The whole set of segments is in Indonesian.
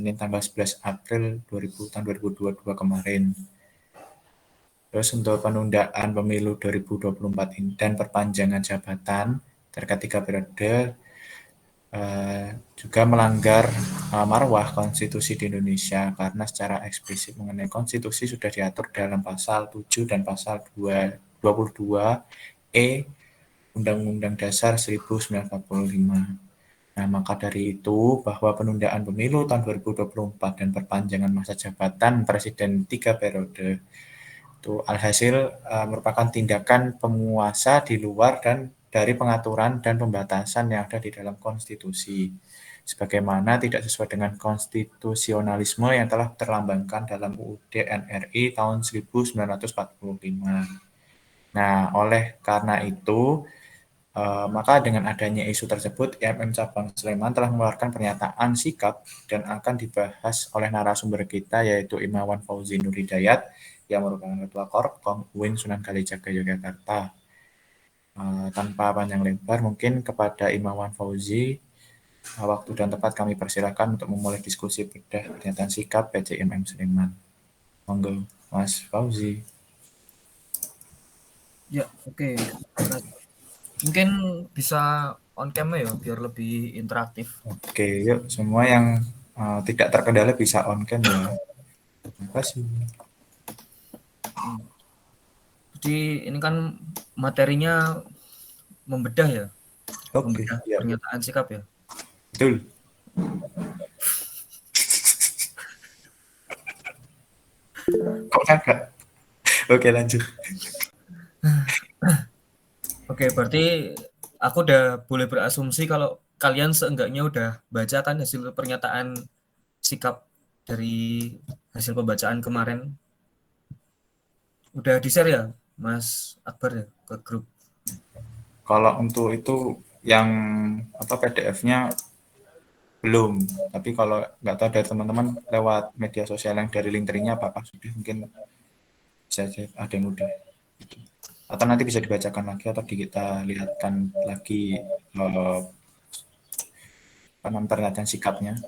Senin tanggal 11 April tahun 2022 kemarin. Terus untuk penundaan pemilu 2024 ini dan perpanjangan jabatan terkait 3 periode juga melanggar marwah konstitusi di Indonesia karena secara eksplisit mengenai konstitusi sudah diatur dalam pasal 7 dan pasal 22E Undang-Undang Dasar 1945. Nah, maka dari itu bahwa penundaan pemilu tahun 2024 dan perpanjangan masa jabatan presiden 3 periode itu alhasil merupakan tindakan penguasa di luar dan dari pengaturan dan pembatasan yang ada di dalam konstitusi, sebagaimana tidak sesuai dengan konstitusionalisme yang telah terlambangkan dalam UUD NRI tahun 1945. Nah, oleh karena itu, maka dengan adanya isu tersebut, IMM Cabang Sleman telah mengeluarkan pernyataan sikap dan akan dibahas oleh narasumber kita, yaitu Imawan Fauzi Nur Hidayat, yang merupakan Ketua Korkom UIN Sunan Kalijaga Yogyakarta. Tanpa panjang lebar, mungkin kepada Imawan Fauzi, waktu dan tempat kami persilakan untuk memulai diskusi bedah pernyataan sikap PCIMM Sleman. Monggo, Mas Fauzi. Ya, oke. Mungkin bisa on cam ya, biar lebih interaktif. Oke, yuk semua yang tidak terkendala bisa on cam ya. Terima kasih. Jadi ini kan materinya membedah ya, membedah ya. pernyataan sikap ya. Betul. Kok kagak? Oke, lanjut. Oke, berarti aku udah boleh berasumsi kalau kalian seenggaknya udah baca kan hasil pernyataan sikap dari hasil pembacaan kemarin. Udah di-share ya, Mas Akbar ya, ke grup? Kalau untuk itu yang PDF-nya belum, tapi kalau nggak tahu dari teman-teman lewat media sosial yang dari Linktree-nya apakah sudah, mungkin bisa ada yang udah. Atau nanti bisa dibacakan lagi atau kita lihatkan lagi pernyataan sikapnya.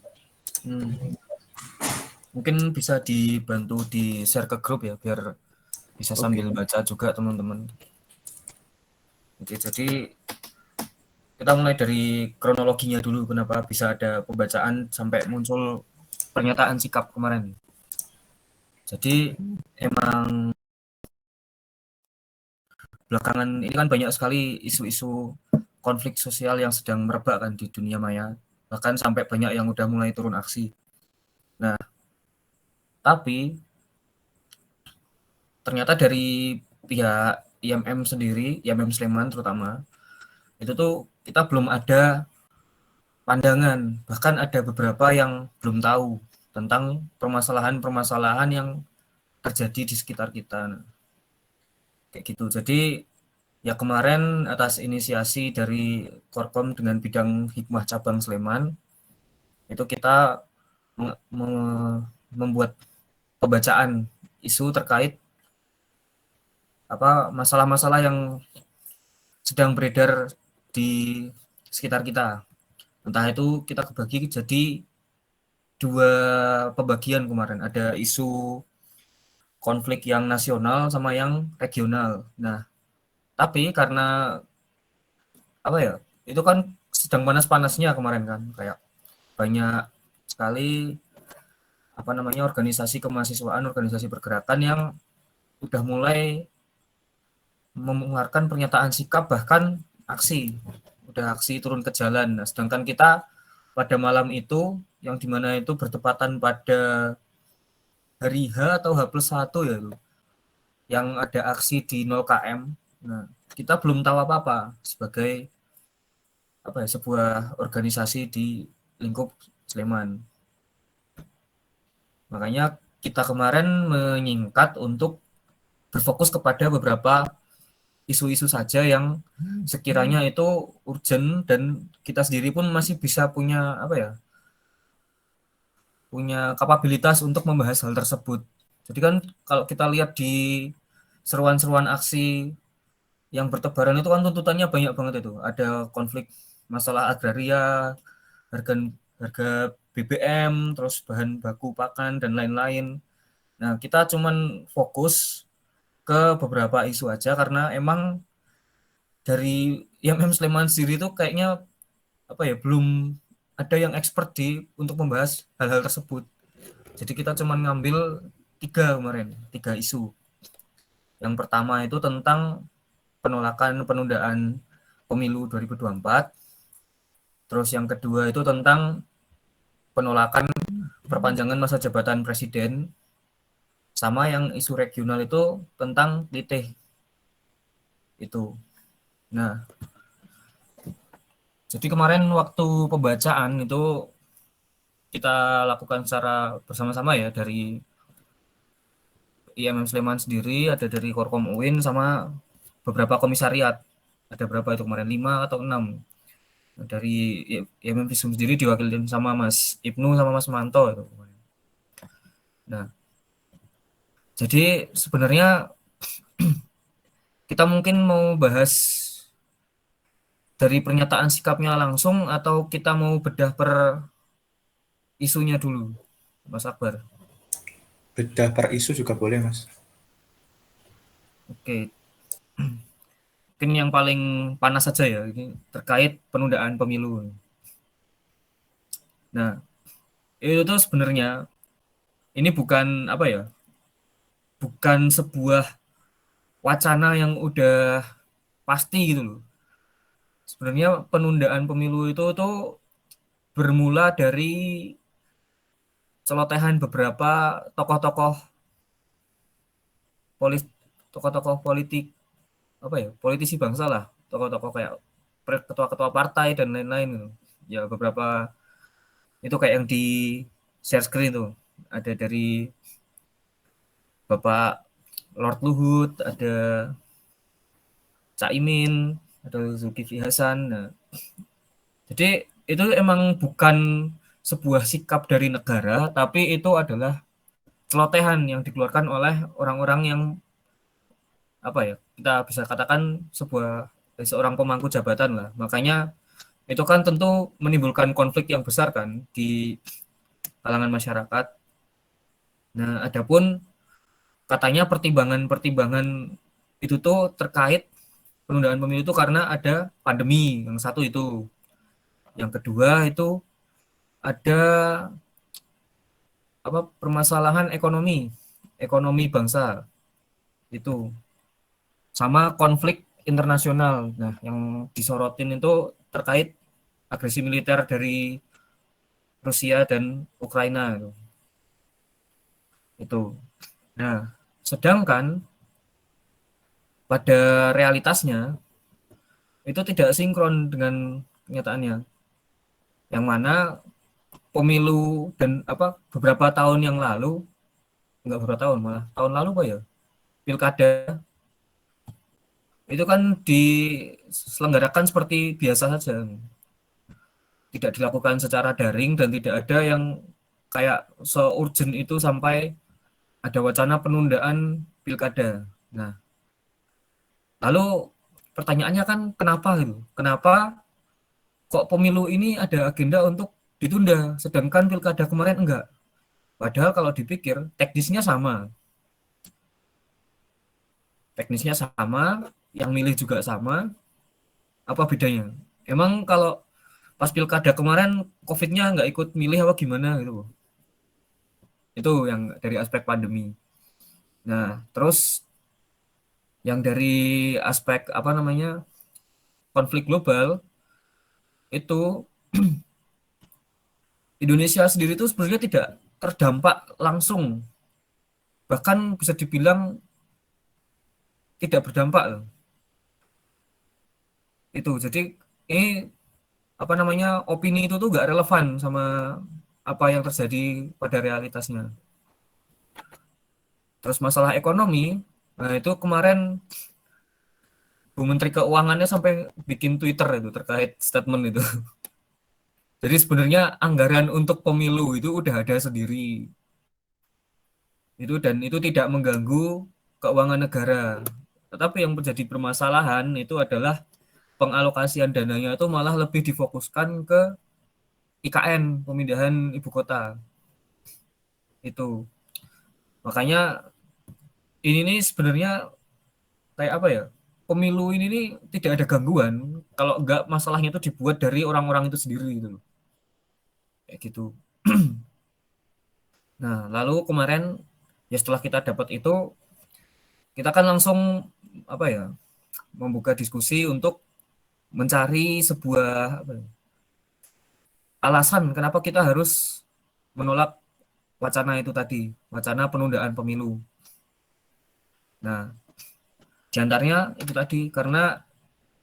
Mungkin bisa dibantu di-share ke grup ya, biar bisa sambil baca juga teman-teman. Oke, jadi kita mulai dari kronologinya dulu, kenapa bisa ada pembacaan sampai muncul pernyataan sikap kemarin. Jadi emang belakangan ini kan banyak sekali isu-isu konflik sosial yang sedang merebak kan di dunia maya, bahkan sampai banyak yang udah mulai turun aksi. Nah, tapi ternyata dari pihak IMM sendiri, IMM Sleman terutama, itu tuh kita belum ada pandangan, bahkan ada beberapa yang belum tahu tentang permasalahan-permasalahan yang terjadi di sekitar kita. Nah, kayak gitu. Jadi ya kemarin atas inisiasi dari Korkom dengan bidang Hikmah Cabang Sleman, itu kita membuat pembacaan isu terkait masalah-masalah yang sedang beredar di sekitar kita. Entah itu kita kebagi jadi 2 pembagian kemarin. Ada isu konflik yang nasional sama yang regional. Nah, tapi karena itu kan sedang panas-panasnya kemarin kan, kayak banyak sekali organisasi kemahasiswaan, organisasi pergerakan yang udah mulai mengeluarkan pernyataan sikap, bahkan udah aksi turun ke jalan. Nah, sedangkan kita pada malam itu yang dimana itu bertepatan pada hari H atau H+1 ya, yang ada aksi di 0 km. Nah, kita belum tahu apa-apa sebagai sebuah organisasi di lingkup Sleman. Makanya kita kemarin menyingkat untuk berfokus kepada beberapa isu-isu saja yang sekiranya itu urgent dan kita sendiri pun masih bisa punya punya kapabilitas untuk membahas hal tersebut. Jadi kan kalau kita lihat di seruan-seruan aksi yang bertebaran itu kan tuntutannya banyak banget itu. Ada konflik masalah agraria, harga BBM, terus bahan baku pakan dan lain-lain. Nah, kita cuman fokus ke beberapa isu aja karena emang dari IMM Sleman sendiri itu kayaknya apa ya, belum ada yang expert untuk membahas hal-hal tersebut. Jadi kita cuman ngambil tiga isu. Yang pertama itu tentang penolakan penundaan pemilu 2024. Terus yang kedua itu tentang penolakan perpanjangan masa jabatan presiden. Sama yang isu regional itu tentang titeh itu. Nah, jadi kemarin waktu pembacaan itu kita lakukan secara bersama-sama ya, dari IMM Sleman sendiri, ada dari Korkom UIN, sama beberapa komisariat. Ada berapa itu kemarin? 5 atau 6. Dari IMM Visum sendiri diwakilin sama Mas Ibnu sama Mas Manto itu. Nah, jadi sebenarnya kita mungkin mau bahas dari pernyataan sikapnya langsung atau kita mau bedah per isunya dulu, Mas Akbar? Bedah per isu juga boleh, Mas. Oke, mungkin yang paling panas saja ya, ini terkait penundaan pemilu. Nah, itu tuh sebenarnya ini bukan apa ya, bukan sebuah wacana yang udah pasti gitu loh. Sebenarnya penundaan pemilu itu tuh bermula dari celotehan beberapa tokoh-tokoh politik, tokoh-tokoh politik apa ya, politisi bangsa lah, tokoh-tokoh kayak ketua-ketua partai dan lain-lain gitu. Ya beberapa itu kayak yang di share screen tuh, ada dari Bapak Lord Luhut, ada Caimin, ada Zulkifli Hasan. Nah, jadi itu emang bukan sebuah sikap dari negara, tapi itu adalah celotehan yang dikeluarkan oleh orang-orang yang apa ya, kita bisa katakan seorang pemangku jabatan lah. Makanya itu kan tentu menimbulkan konflik yang besar kan di kalangan masyarakat. Nah, adapun katanya pertimbangan-pertimbangan itu tuh terkait penundaan pemilu itu karena ada pandemi, yang satu itu. Yang kedua itu ada apa, permasalahan ekonomi bangsa itu, sama konflik internasional. Nah, yang disorotin itu terkait agresi militer dari Rusia dan Ukraina itu. Itu. Nah, sedangkan pada realitasnya itu tidak sinkron dengan kenyataannya. Yang mana pemilu dan apa beberapa tahun yang lalu, enggak beberapa tahun, malah tahun lalu Pak ya, pilkada itu kan diselenggarakan seperti biasa saja. Tidak dilakukan secara daring dan tidak ada yang kayak se-urgent itu sampai ada wacana penundaan pilkada. Nah, lalu pertanyaannya kan kenapa gitu? Kenapa kok pemilu ini ada agenda untuk ditunda, sedangkan pilkada kemarin enggak? Padahal kalau dipikir teknisnya sama. Teknisnya sama, yang milih juga sama. Apa bedanya? Emang kalau pas pilkada kemarin COVID-nya nggak ikut milih apa gimana gitu? Itu yang dari aspek pandemi. Nah, terus yang dari aspek apa namanya, konflik global itu, Indonesia sendiri itu sebenarnya tidak terdampak langsung, bahkan bisa dibilang tidak berdampak loh. Itu jadi ini apa namanya, opini itu tuh nggak relevan sama apa yang terjadi pada realitasnya. Terus masalah ekonomi, nah itu kemarin Bu Menteri Keuangannya sampai bikin Twitter itu terkait statement itu. Jadi sebenarnya anggaran untuk pemilu itu udah ada sendiri. Itu dan itu tidak mengganggu keuangan negara. Tetapi yang menjadi permasalahan itu adalah pengalokasian dananya itu malah lebih difokuskan ke IKN, pemindahan ibu kota. Itu. Makanya ini nih sebenarnya kayak apa ya? Pemilu ini nih tidak ada gangguan kalau enggak masalahnya itu dibuat dari orang-orang itu sendiri gitu loh. Kayak gitu. Nah, lalu kemarin ya setelah kita dapat itu, kita kan langsung apa ya? Membuka diskusi untuk mencari sebuah apa ya, alasan kenapa kita harus menolak wacana itu tadi, wacana penundaan pemilu. Nah, diantaranya itu tadi karena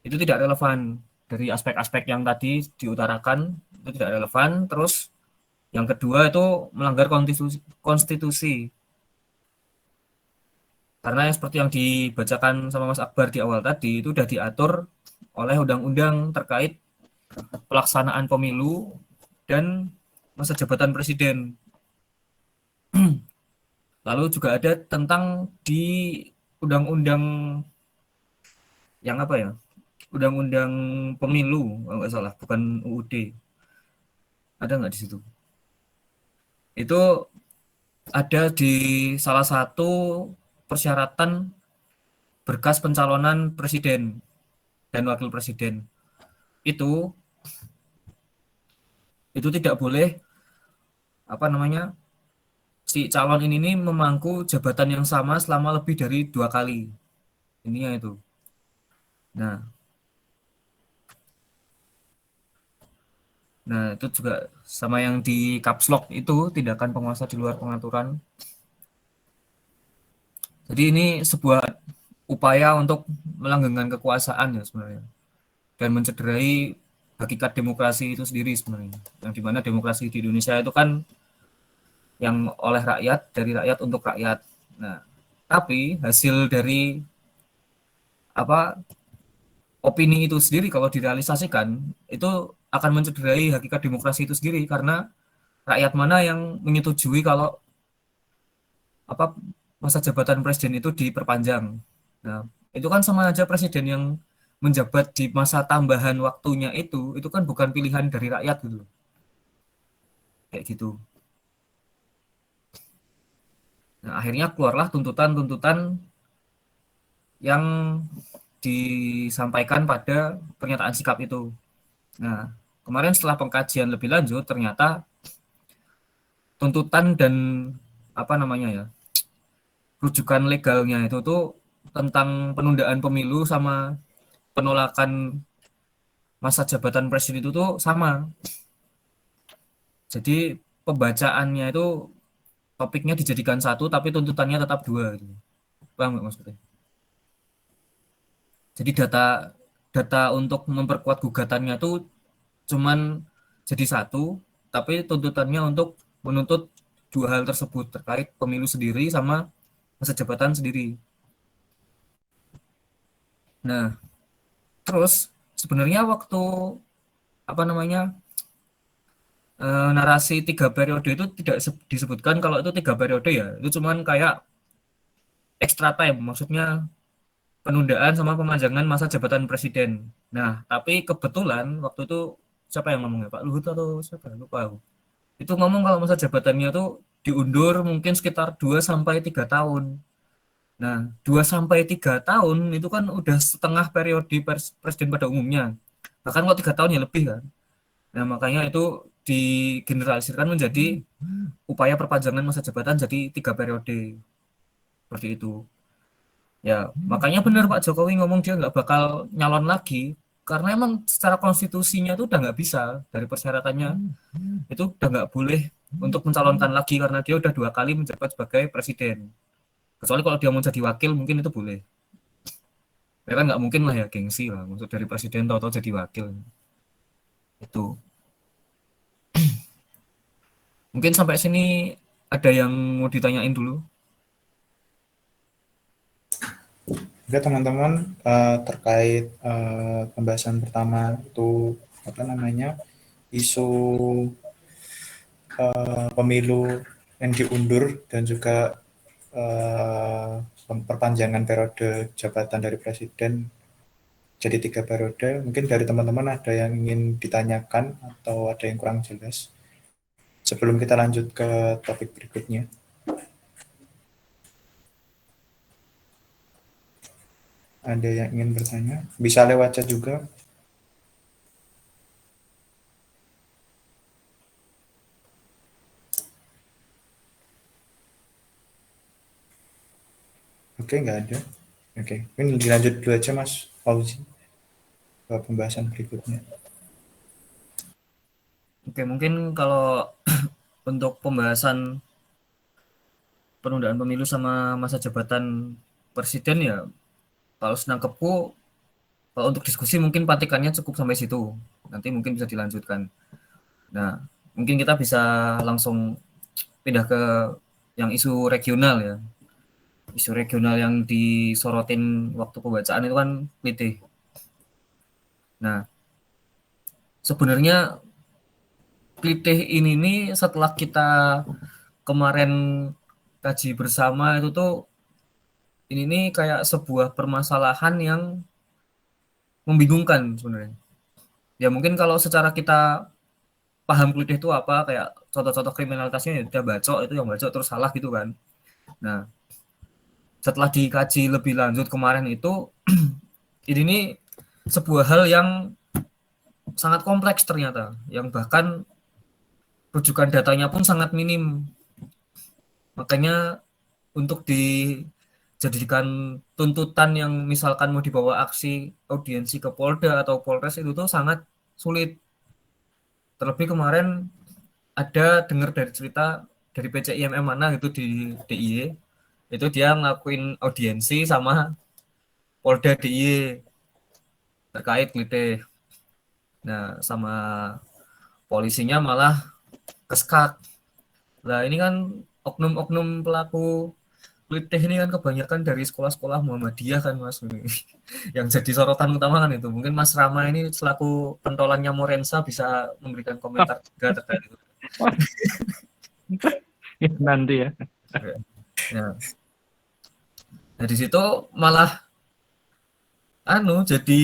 itu tidak relevan dari aspek-aspek yang tadi diutarakan, itu tidak relevan. Terus yang kedua itu melanggar konstitusi. Karena yang seperti yang dibacakan sama Mas Akbar di awal tadi itu sudah diatur oleh undang-undang terkait pelaksanaan pemilu dan masa jabatan presiden. Lalu juga ada tentang di undang-undang yang apa ya? Undang-undang pemilu, kalau nggak salah, bukan UUD. Ada nggak di situ? Itu ada di salah satu persyaratan berkas pencalonan presiden dan wakil presiden. Itu tidak boleh apa namanya si calon ini nih memangku jabatan yang sama selama lebih dari 2 kali. Ininya itu. Nah, itu juga sama yang di caps lock itu tindakan penguasa di luar pengaturan. Jadi ini sebuah upaya untuk melanggengkan kekuasaan ya sebenarnya dan mencederai hakikat demokrasi itu sendiri sebenarnya. Yang dimana demokrasi di Indonesia itu kan yang oleh rakyat, dari rakyat untuk rakyat. Nah, tapi hasil dari apa opini itu sendiri kalau direalisasikan itu akan mencederai hakikat demokrasi itu sendiri karena rakyat mana yang menyetujui kalau apa masa jabatan presiden itu diperpanjang. Nah, itu kan sama aja presiden yang menjabat di masa tambahan waktunya itu kan bukan pilihan dari rakyat gitu. Kayak gitu. Nah, akhirnya keluarlah tuntutan-tuntutan yang disampaikan pada pernyataan sikap itu. Nah, kemarin setelah pengkajian lebih lanjut ternyata tuntutan dan apa namanya ya rujukan legalnya itu tuh tentang penundaan pemilu sama penolakan masa jabatan presiden itu tuh sama. Jadi pembacaannya itu topiknya dijadikan satu tapi tuntutannya tetap dua. Gitu. Paham nggak maksudnya? Jadi data untuk memperkuat gugatannya tuh cuman jadi satu, tapi tuntutannya untuk menuntut dua hal tersebut terkait pemilu sendiri sama masa jabatan sendiri. Nah, terus sebenarnya waktu apa namanya narasi 3 periode itu tidak disebutkan kalau itu 3 periode ya, itu cuman kayak extra time, maksudnya penundaan sama pemanjangan masa jabatan presiden. Nah, tapi kebetulan waktu itu siapa yang ngomongnya, Pak Luhut atau siapa? Lupa aku. Itu ngomong kalau masa jabatannya tuh diundur mungkin sekitar 2 sampai 3 tahun. Nah, 2 sampai 3 tahun itu kan udah setengah periode presiden pada umumnya. Bahkan kalau 3 tahun ya lebih kan. Nah, makanya itu digeneralisirkan menjadi upaya perpanjangan masa jabatan jadi 3 periode. Seperti itu. Ya, makanya benar Pak Jokowi ngomong dia nggak bakal nyalon lagi. Karena emang secara konstitusinya itu udah nggak bisa. Dari persyaratannya itu udah nggak boleh untuk mencalonkan lagi karena dia udah 2 kali menjabat sebagai presiden. Kecuali kalau dia mau jadi wakil mungkin itu boleh. Ya kan nggak mungkin lah ya gengsi lah. Maksud dari presiden tahu-tahu jadi wakil. Itu. Mungkin sampai sini ada yang mau ditanyain dulu. Oke teman-teman, terkait pembahasan pertama itu apa namanya isu pemilu yang diundur dan juga perpanjangan periode jabatan dari presiden jadi 3 periode. Mungkin dari teman-teman ada yang ingin ditanyakan atau ada yang kurang jelas sebelum kita lanjut ke topik berikutnya. Ada yang ingin bertanya? Bisa lewat chat juga. Oke, nggak ada. Oke, ini dilanjut dulu aja Mas Fauzi ke pembahasan berikutnya. Oke, mungkin kalau untuk pembahasan penundaan pemilu sama masa jabatan presiden ya, kalau senangkepku, kalau untuk diskusi mungkin patikannya cukup sampai situ. Nanti mungkin bisa dilanjutkan. Nah, mungkin kita bisa langsung pindah ke yang isu regional ya. Isu regional yang disorotin waktu pembacaan itu kan PIT. Nah, sebenarnya PIT ini nih setelah kita kemarin kaji bersama itu tuh ini nih kayak sebuah permasalahan yang membingungkan sebenarnya. Ya mungkin kalau secara kita paham klitih itu apa, kayak contoh-contoh kriminalitasnya ya udah bacok, itu yang bacok terus salah gitu kan. Nah, setelah dikaji lebih lanjut kemarin itu ini nih sebuah hal yang sangat kompleks ternyata, yang bahkan rujukan datanya pun sangat minim. Makanya untuk dijadikan tuntutan yang misalkan mau dibawa aksi audiensi ke Polda atau Polres itu tuh sangat sulit. Terlebih kemarin ada dengar dari cerita dari PCIMM mana gitu di DIY, itu dia ngelakuin audiensi sama Polda DIY terkait klite. Nah, sama polisinya malah keskak. Nah, ini kan oknum-oknum pelaku klite ini kan kebanyakan dari sekolah-sekolah Muhammadiyah kan Mas. Yang jadi sorotan utama kan itu. Mungkin Mas Rama ini selaku pentolannya Morensa bisa memberikan komentar juga terkait itu. Nanti ya. Ya. Nah, di situ malah jadi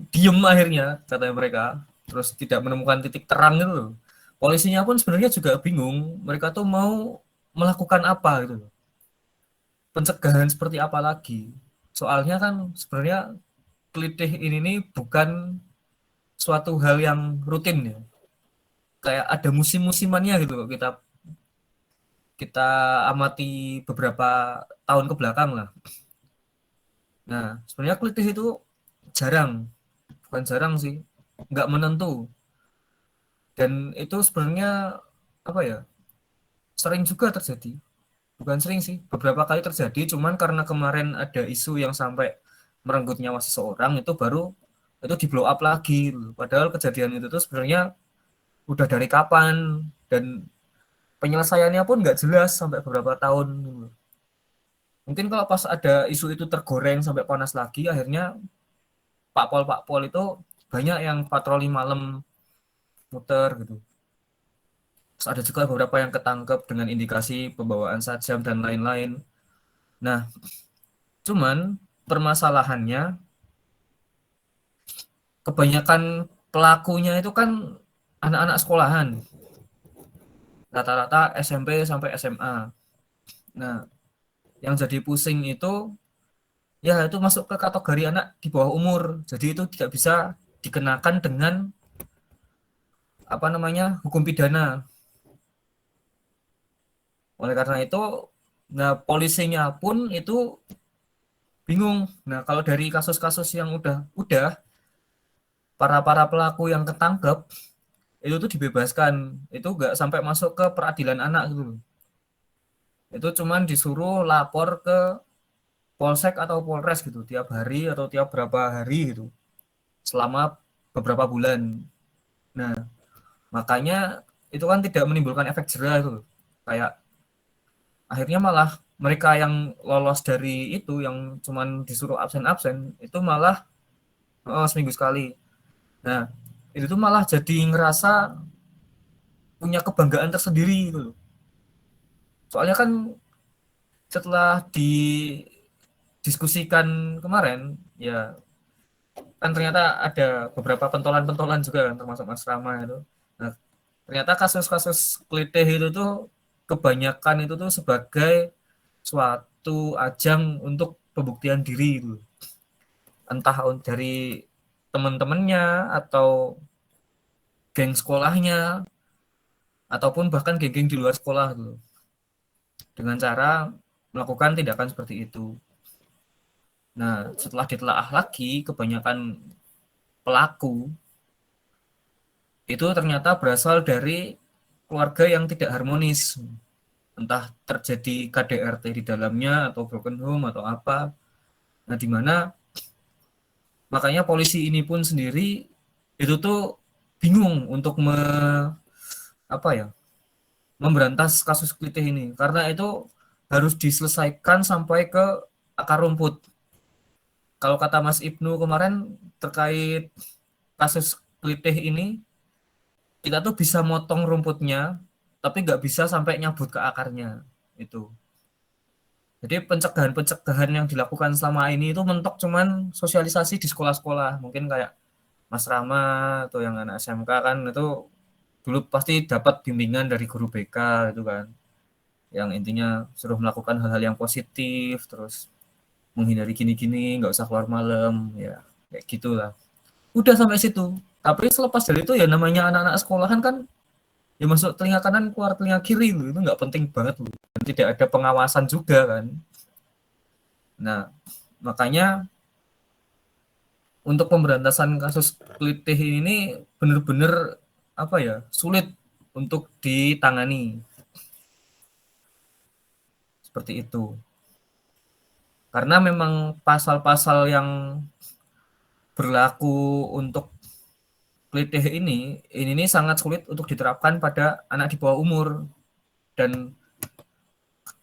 diem akhirnya katanya mereka, terus tidak menemukan titik terang gitu loh. Polisinya pun sebenarnya juga bingung mereka tuh mau melakukan apa gitu loh, pencegahan seperti apa lagi, soalnya kan sebenarnya kelitih ini nih bukan suatu hal yang rutin ya, kayak ada musim-musimannya gitu loh, kita kita amati beberapa tahun ke belakang lah. Nah, sebenarnya kelitih itu jarang, bukan jarang sih, nggak menentu. Dan itu sebenarnya apa ya, sering juga terjadi. Bukan sering sih, beberapa kali terjadi, cuman karena kemarin ada isu yang sampai merenggut nyawa seseorang, itu baru itu di blow up lagi. Padahal kejadian itu tuh sebenarnya udah dari kapan, dan penyelesaiannya pun nggak jelas sampai beberapa tahun. Mungkin kalau pas ada isu itu tergoreng sampai panas lagi, akhirnya Pak Pol itu banyak yang patroli malam muter gitu. Terus ada juga beberapa yang ketangkep dengan indikasi pembawaan sajam dan lain-lain. Nah, cuman permasalahannya kebanyakan pelakunya itu kan anak-anak sekolahan. Rata-rata SMP sampai SMA. Nah, yang jadi pusing itu ya itu masuk ke kategori anak di bawah umur. Jadi itu tidak bisa dikenakan dengan apa namanya, hukum pidana. Oleh karena itu, nah polisinya pun itu bingung. Nah, kalau dari kasus-kasus yang udah para pelaku yang ketangkep itu tuh dibebaskan, itu nggak sampai masuk ke peradilan anak gitu. Itu cuman disuruh lapor ke Polsek atau Polres gitu tiap hari atau tiap berapa hari gitu selama beberapa bulan. Nah, makanya itu kan tidak menimbulkan efek jera itu. Kayak akhirnya malah mereka yang lolos dari itu, yang cuman disuruh absen-absen itu malah seminggu sekali. Nah, itu tuh malah jadi ngerasa punya kebanggaan tersendiri gitu loh. Soalnya kan setelah didiskusikan kemarin, ya kan ternyata ada beberapa pentolan-pentolan juga kan, termasuk Mas Rama itu. Nah, ternyata kasus-kasus kelitih itu tuh kebanyakan itu tuh sebagai suatu ajang untuk pembuktian diri itu. Entah dari teman-temannya atau geng sekolahnya ataupun bahkan geng-geng di luar sekolah gitu. Dengan cara melakukan tindakan seperti itu. Nah, setelah ditelaah lagi, kebanyakan pelaku itu ternyata berasal dari keluarga yang tidak harmonis. Entah terjadi KDRT di dalamnya atau broken home atau apa. Nah, di mana makanya polisi ini pun sendiri itu tuh bingung untuk apa ya, memberantas kasus kelitih ini karena itu harus diselesaikan sampai ke akar rumput. Kalau kata Mas Ibnu kemarin terkait kasus kelitih ini, kita tuh bisa motong rumputnya, tapi nggak bisa sampai nyabut ke akarnya. Itu. Jadi pencegahan-pencegahan yang dilakukan selama ini itu mentok cuman sosialisasi di sekolah-sekolah. Mungkin kayak Mas Rama atau yang anak SMK kan itu dulu pasti dapat bimbingan dari guru BK itu kan. Yang intinya suruh melakukan hal-hal yang positif, terus menghindari gini-gini, nggak usah keluar malam, ya kayak gitulah. Udah sampai situ. Tapi selepas dari itu ya namanya anak-anak sekolahan kan ya masuk telinga kanan keluar telinga kiri loh, itu nggak penting banget loh. Dan tidak ada pengawasan juga kan. Nah, makanya untuk pemberantasan kasus kelitih ini benar-benar apa ya, sulit untuk ditangani. Seperti itu. Karena memang pasal-pasal yang berlaku untuk kelitih ini sangat sulit untuk diterapkan pada anak di bawah umur. Dan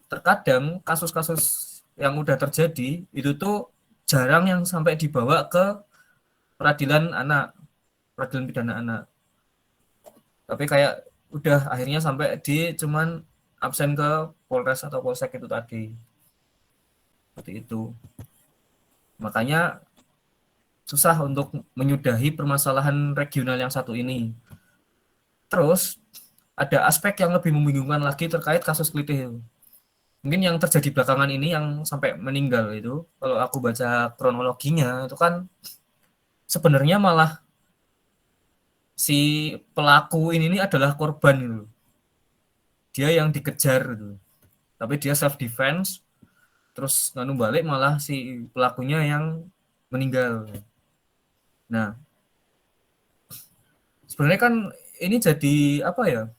terkadang kasus-kasus yang udah terjadi itu tuh jarang yang sampai dibawa ke peradilan anak, peradilan pidana anak. Tapi kayak udah akhirnya sampai di cuman absen ke Polres atau Polsek itu tadi. Seperti itu. Makanya susah untuk menyudahi permasalahan regional yang satu ini. Terus ada aspek yang lebih membingungkan lagi terkait kasus kelitih. Mungkin yang terjadi belakangan ini yang sampai meninggal itu, kalau aku baca kronologinya itu kan sebenarnya malah si pelaku ini adalah korban gitu. Dia yang dikejar gitu. Tapi dia self defense, terus nganu balik malah si pelakunya yang meninggal. Nah, sebenarnya kan ini jadi apa ya?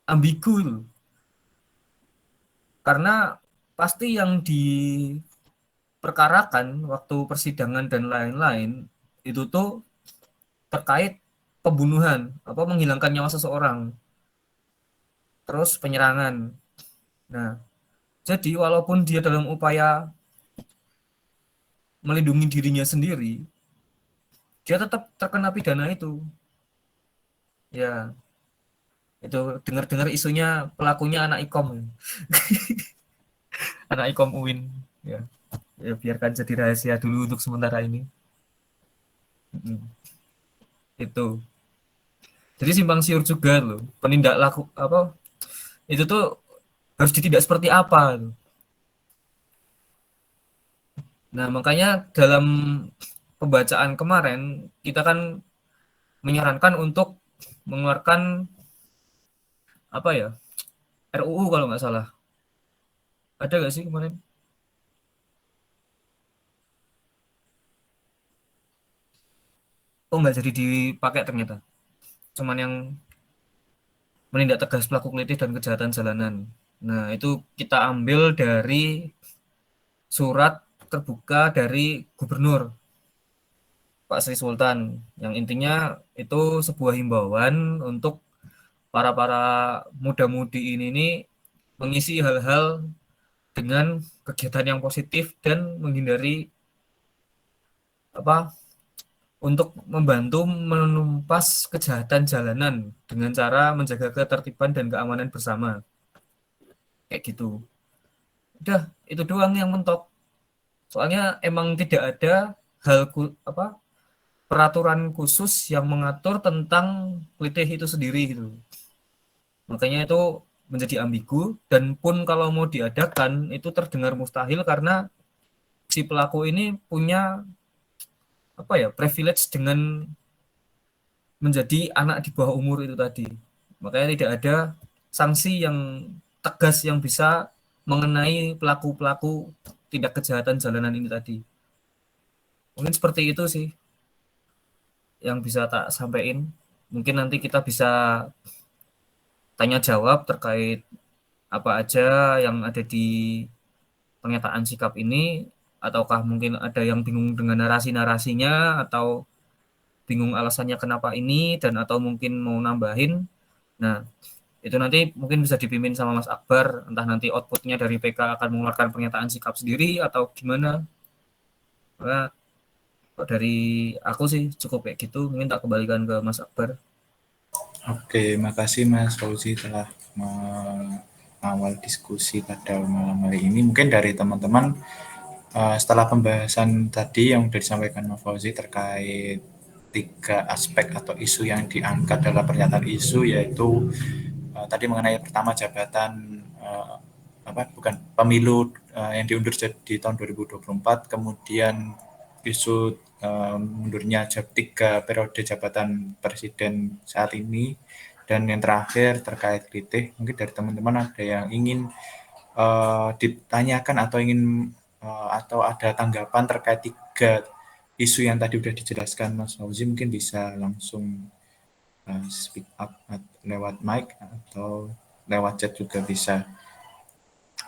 Ambigu gitu. Karena pasti yang diperkarakan waktu persidangan dan lain-lain itu tuh terkait pembunuhan, apa menghilangkan nyawa seseorang, terus penyerangan. Nah, jadi walaupun dia dalam upaya melindungi dirinya sendiri, dia tetap terkena pidana itu. Ya, itu dengar-dengar isunya pelakunya anak Ikom. Anak Ikom UIN. Ya, ya biarkan jadi rahasia dulu untuk sementara ini. Itu. Jadi simpang siur juga loh. Penindak laku apa itu tuh harus ditindak seperti apa. Nah, makanya dalam pembacaan kemarin kita kan menyarankan untuk mengeluarkan apa ya, RUU kalau nggak salah. Ada nggak sih kemarin? Oh, nggak jadi dipakai ternyata. Cuman yang menindak tegas pelaku kelitih dan kejahatan jalanan. Nah, itu kita ambil dari surat terbuka dari gubernur Pak Sri Sultan, yang intinya itu sebuah himbauan untuk para muda-mudi ini nih mengisi hal-hal dengan kegiatan yang positif dan menghindari apa untuk membantu menumpas kejahatan jalanan dengan cara menjaga ketertiban dan keamanan bersama kayak gitu. Udah itu doang yang mentok. Soalnya emang tidak ada hal apa peraturan khusus yang mengatur tentang klitih itu sendiri gitu. Makanya itu menjadi ambigu, dan pun kalau mau diadakan itu terdengar mustahil karena si pelaku ini punya apa ya, privilege dengan menjadi anak di bawah umur itu tadi. Makanya tidak ada sanksi yang tegas yang bisa mengenai pelaku-pelaku tindak kejahatan jalanan ini tadi. Mungkin seperti itu sih yang bisa tak sampaikan. Mungkin nanti kita bisa tanya jawab terkait apa aja yang ada di pernyataan sikap ini, ataukah mungkin ada yang bingung dengan narasi-narasinya, atau bingung alasannya kenapa ini, dan atau mungkin mau nambahin. Nah, itu nanti mungkin bisa dipimpin sama Mas Akbar, entah nanti outputnya dari PK akan mengeluarkan pernyataan sikap sendiri atau gimana. Nah, dari aku sih cukup kayak gitu, mungkin tak kembalikan ke Mas Akbar. Oke, makasih Mas Fauzi telah mengawal diskusi pada malam hari ini. Mungkin dari teman-teman setelah pembahasan tadi yang sudah disampaikan Mas Fauzi terkait 3 aspek atau isu yang diangkat dalam pernyataan isu, yaitu tadi mengenai pertama jabatan bukan pemilu yang diundur di tahun 2024, kemudian isu mundurnya 3 periode jabatan presiden saat ini, dan yang terakhir terkait kritik. Mungkin dari teman-teman ada yang ingin ditanyakan atau ingin atau ada tanggapan terkait 3 isu yang tadi sudah dijelaskan Mas Fauzi, mungkin bisa langsung speak up lewat mic atau lewat chat juga bisa.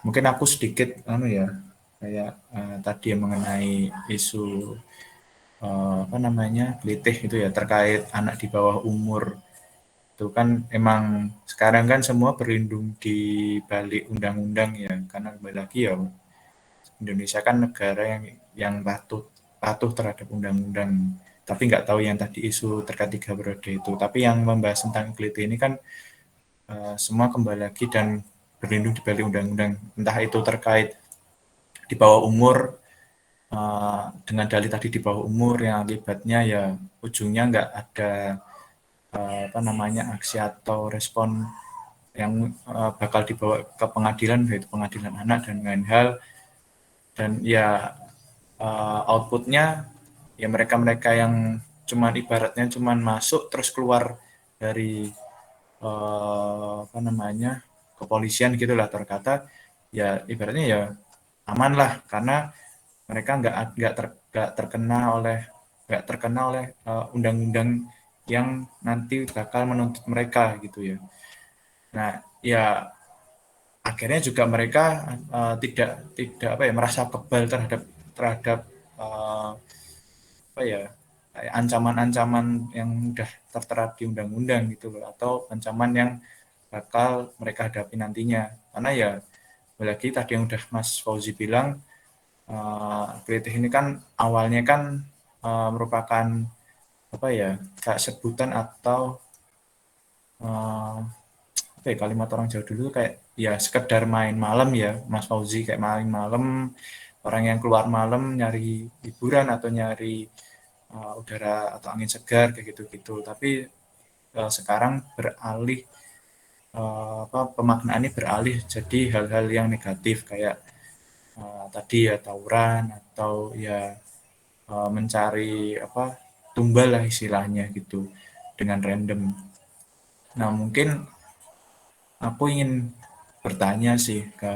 Mungkin aku sedikit kayak tadi yang mengenai isu kelitih itu ya, terkait anak di bawah umur. Itu kan emang sekarang kan semua berlindung di balik undang-undang ya, karena kembali lagi ya Indonesia kan negara yang patuh terhadap undang-undang. Tapi nggak tahu yang tadi isu terkait 3 periode itu. Tapi yang membahas tentang kelitih ini kan semua kembali lagi dan berlindung di balik undang-undang. Entah itu terkait di bawah umur, dengan dalih tadi di bawah umur yang akibatnya ya ujungnya nggak ada aksi atau respon yang bakal dibawa ke pengadilan, yaitu pengadilan anak dan lain hal. Dan ya outputnya ya mereka-mereka yang ibaratnya cuman masuk terus keluar dari kepolisian gitulah terkata, ya ibaratnya ya aman lah, karena mereka nggak terkena oleh undang-undang yang nanti bakal menuntut mereka gitu ya. Nah ya akhirnya juga mereka tidak tidak merasa kebal terhadap uh, ancaman-ancaman yang udah tertera di undang-undang gitu loh, atau ancaman yang bakal mereka hadapi nantinya. Karena ya lagi tadi yang udah Mas Fauzi bilang, kritik ini kan awalnya kan merupakan kayak sebutan atau kalimat orang Jawa dulu kayak ya sekedar main malam ya Mas Fauzi, kayak main malam, orang yang keluar malam nyari hiburan atau nyari udara atau angin segar kayak gitu-gitu. Tapi sekarang beralih pemaknaannya beralih jadi hal-hal yang negatif, kayak tadi ya tawuran atau ya mencari tumbal lah istilahnya gitu dengan random. Nah mungkin aku ingin bertanya sih ke,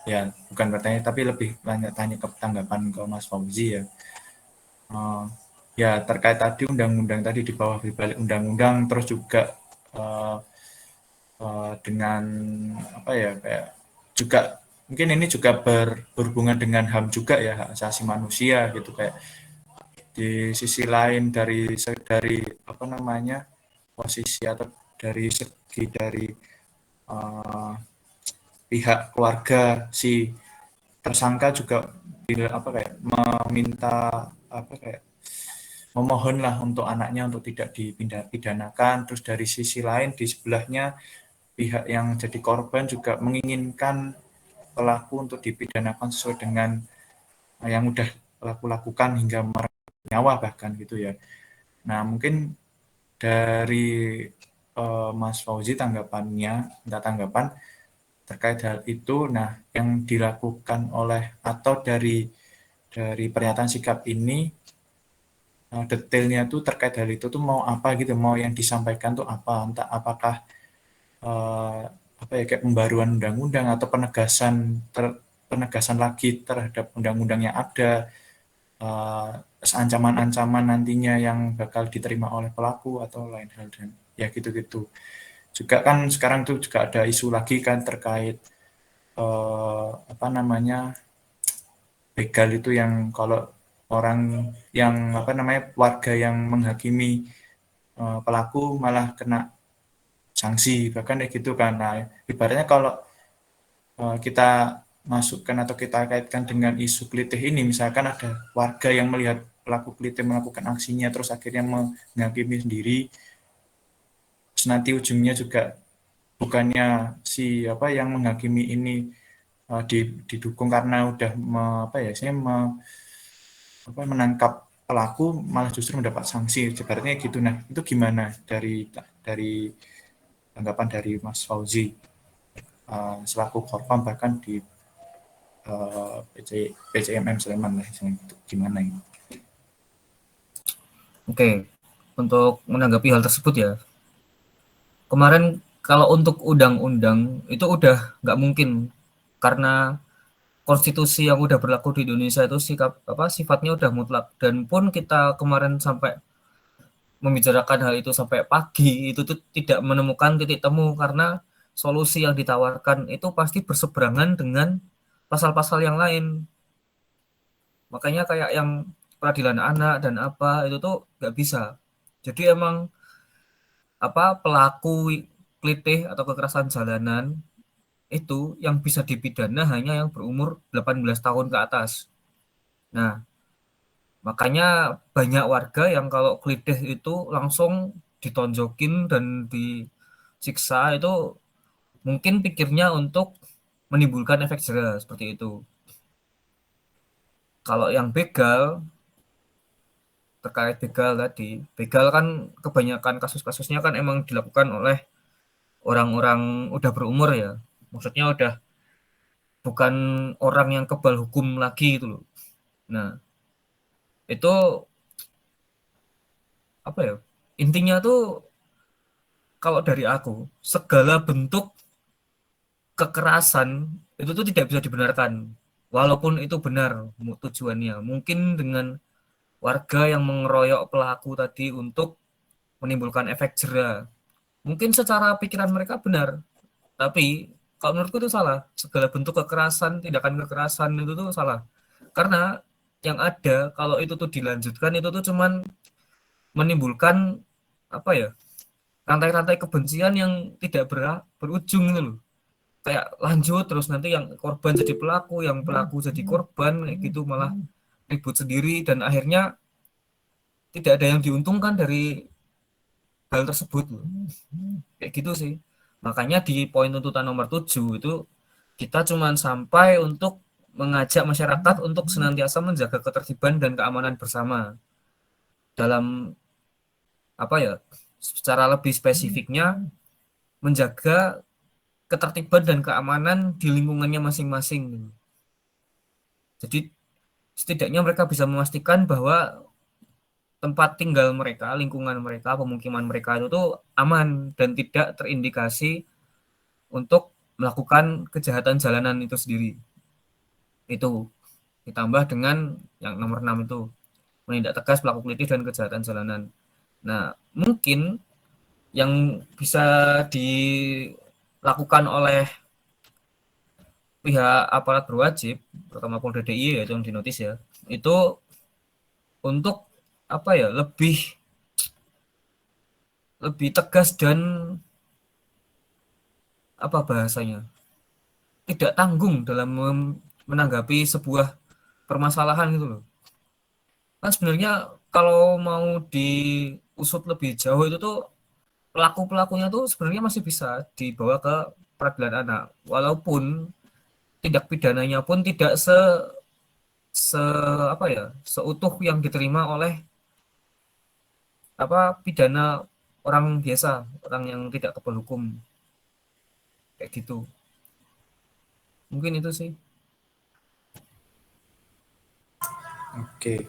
ya bukan bertanya tapi lebih tanya ke tanggapan ke Mas Fauzi ya. Ya terkait tadi undang-undang tadi di bawah balik undang-undang, terus juga uh, dengan kayak juga mungkin ini juga berhubungan dengan HAM juga ya, hak asasi manusia gitu, kayak di sisi lain dari posisi atau dari segi dari uh, pihak keluarga si tersangka juga meminta memohonlah untuk anaknya untuk tidak dipindah pidanakan. Terus dari sisi lain di sebelahnya pihak yang jadi korban juga menginginkan pelaku untuk dipidanakan sesuai dengan yang udah pelaku lakukan hingga nyawa bahkan gitu ya. Nah, mungkin dari Mas Fauzi minta tanggapan terkait hal itu. Nah, yang dilakukan oleh atau dari pernyataan sikap ini detailnya tuh terkait hal itu tuh mau apa gitu, mau yang disampaikan tuh apa, entah apakah eh, apa ya kayak pembaruan undang-undang atau penegasan lagi terhadap undang-undang yang ada, eh, ancaman-ancaman nantinya yang bakal diterima oleh pelaku atau lain hal dan ya gitu-gitu. Juga kan sekarang tuh juga ada isu lagi kan terkait apa namanya begal itu yang kalau orang yang apa namanya warga yang menghakimi pelaku malah kena sanksi bahkan kayak gitu kan. Nah, ibaratnya kalau kita masukkan atau kita kaitkan dengan isu kelitih ini, misalkan ada warga yang melihat pelaku kelitih melakukan aksinya terus akhirnya menghakimi sendiri, terus nanti ujungnya juga bukannya si apa yang menghakimi ini didukung karena udah apa ya saya menangkap pelaku malah justru mendapat sanksi sebenarnya gitu. Nah, itu gimana dari tanggapan dari Mas Fauzi selaku korban bahkan di PCMM Sleman lah gitu. Gimana ini? Oke, untuk menanggapi hal tersebut ya, kemarin kalau untuk undang-undang itu udah nggak mungkin karena konstitusi yang udah berlaku di Indonesia itu sifatnya udah mutlak, dan pun kita kemarin sampai membicarakan hal itu sampai pagi itu tuh tidak menemukan titik temu karena solusi yang ditawarkan itu pasti berseberangan dengan pasal-pasal yang lain. Makanya kayak yang peradilan anak dan apa itu tuh nggak bisa. Jadi emang pelaku kelitih atau kekerasan jalanan itu yang bisa dipidana hanya yang berumur 18 tahun ke atas. Nah, makanya banyak warga yang kalau kelitih itu langsung ditonjokin dan disiksa itu mungkin pikirnya untuk menimbulkan efek jera seperti itu. Kalau yang begal, terkait begal tadi, begal kan kebanyakan kasus-kasusnya kan emang dilakukan oleh orang-orang udah berumur ya. Maksudnya udah bukan orang yang kebal hukum lagi gitu loh. Nah, itu apa ya? Intinya tuh kalau dari aku, segala bentuk kekerasan itu tuh tidak bisa dibenarkan. Walaupun itu benar tujuannya. Mungkin dengan warga yang mengeroyok pelaku tadi untuk menimbulkan efek jera. Mungkin secara pikiran mereka benar, tapi kalau menurutku itu salah. Segala bentuk kekerasan, tindakan kekerasan itu tuh salah. Karena yang ada kalau itu tuh dilanjutkan itu tuh cuman menimbulkan apa ya? Rantai-rantai kebencian yang tidak berujung gitu loh. Kayak lanjut terus nanti yang korban jadi pelaku, yang pelaku jadi korban kayak gitu malah ribut sendiri dan akhirnya tidak ada yang diuntungkan dari hal tersebut loh. Kayak gitu sih. Makanya di poin tuntutan nomor 7 itu kita cuman sampai untuk mengajak masyarakat untuk senantiasa menjaga ketertiban dan keamanan bersama. Dalam apa ya? Secara lebih spesifiknya menjaga ketertiban dan keamanan di lingkungannya masing-masing. Jadi setidaknya mereka bisa memastikan bahwa tempat tinggal mereka, lingkungan mereka, pemukiman mereka itu tuh aman dan tidak terindikasi untuk melakukan kejahatan jalanan itu sendiri. Itu ditambah dengan yang nomor 6 itu menindak tegas pelaku kelitih dan kejahatan jalanan. Nah, mungkin yang bisa dilakukan oleh pihak aparat berwajib, terutama Polda DIY yaitu yang dinotis ya, itu untuk apa ya lebih lebih tegas dan apa bahasanya tidak tanggung dalam menanggapi sebuah permasalahan gitu loh. Kan sebenarnya kalau mau diusut lebih jauh itu tuh pelaku-pelakunya tuh sebenarnya masih bisa dibawa ke peradilan anak. Walaupun tindak pidananya pun tidak se apa ya, seutuh yang diterima oleh pidana orang biasa, orang yang tidak kebal hukum kayak gitu. Mungkin itu sih. Oke.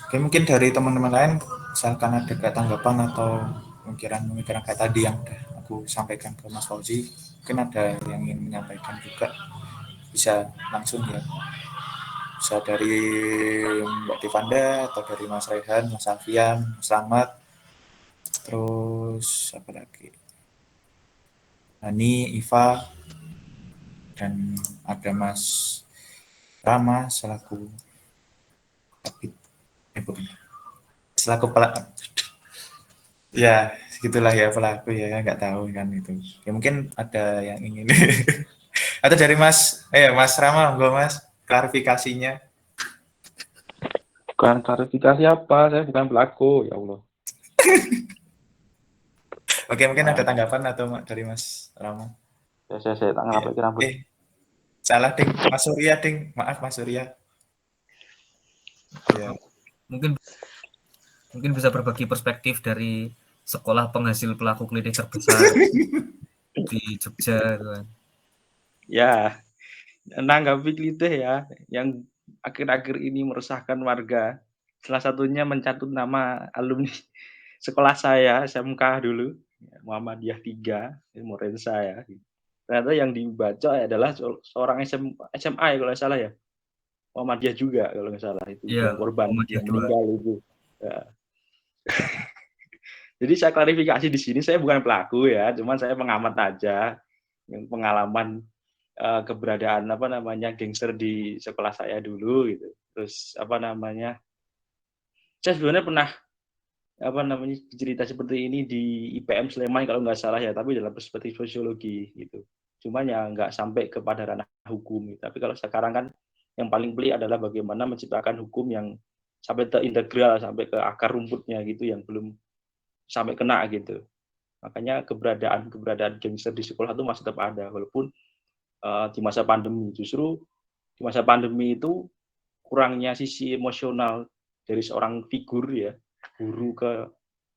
Oke, mungkin dari teman-teman lain, misalkan ada kayak tanggapan atau pemikiran-pemikiran kayak tadi yang udah aku sampaikan ke Mas Fauzi, mungkin ada yang ingin menyampaikan juga, bisa langsung ya. Bisa dari Mbak Tivanda, atau dari Mas Rehan, Mas Alfian, Mas Slamet, terus apa lagi? Ani, Iva, dan ada Mas Rama selaku bukan, selaku pelaku ya, segitulah ya pelaku ya, nggak tahu kan itu. Ya mungkin ada yang ingin atau dari Mas Rama, enggak Mas, klarifikasinya. Bukan klarifikasi apa, saya bukan pelaku, ya Allah. Oke, mungkin ada Nah, tanggapan atau dari Mas Rama. saya tak Iya. ngapain rambut. Salah ding, Mas Surya ding, maaf Mas Surya. Iya. Mungkin mungkin bisa berbagi perspektif dari sekolah penghasil pelaku klinik terbesar di Jogja gitu kan. Ya, nanggapi klitih ya, yang akhir-akhir ini meresahkan warga. Salah satunya mencatut nama alumni sekolah saya, SMK dulu, Muhammadiyah 3, Morensa ya. Ternyata yang dibaca adalah seorang SMA ya kalau nggak salah ya. Muhammadiyah juga kalau nggak salah itu, Iya, yang korban Muhammadiyah yang 2. meninggal itu. Ya. Jadi saya klarifikasi di sini, saya bukan pelaku ya, cuman saya pengamat aja yang pengalaman keberadaan gangster di sekolah saya dulu gitu. Terus saya sebenarnya pernah cerita seperti ini di IPM Sleman kalau nggak salah ya, tapi dalam perspektif sosiologi gitu. Cuman ya nggak sampai kepada ranah hukum. Tapi kalau sekarang kan yang paling pelik adalah bagaimana menciptakan hukum yang sampai terintegral, sampai ke akar rumputnya gitu, yang belum sampai kena gitu. Makanya keberadaan gangster di sekolah itu masih tetap ada, walaupun di masa pandemi. Justru di masa pandemi itu kurangnya sisi emosional dari seorang figur ya, guru ke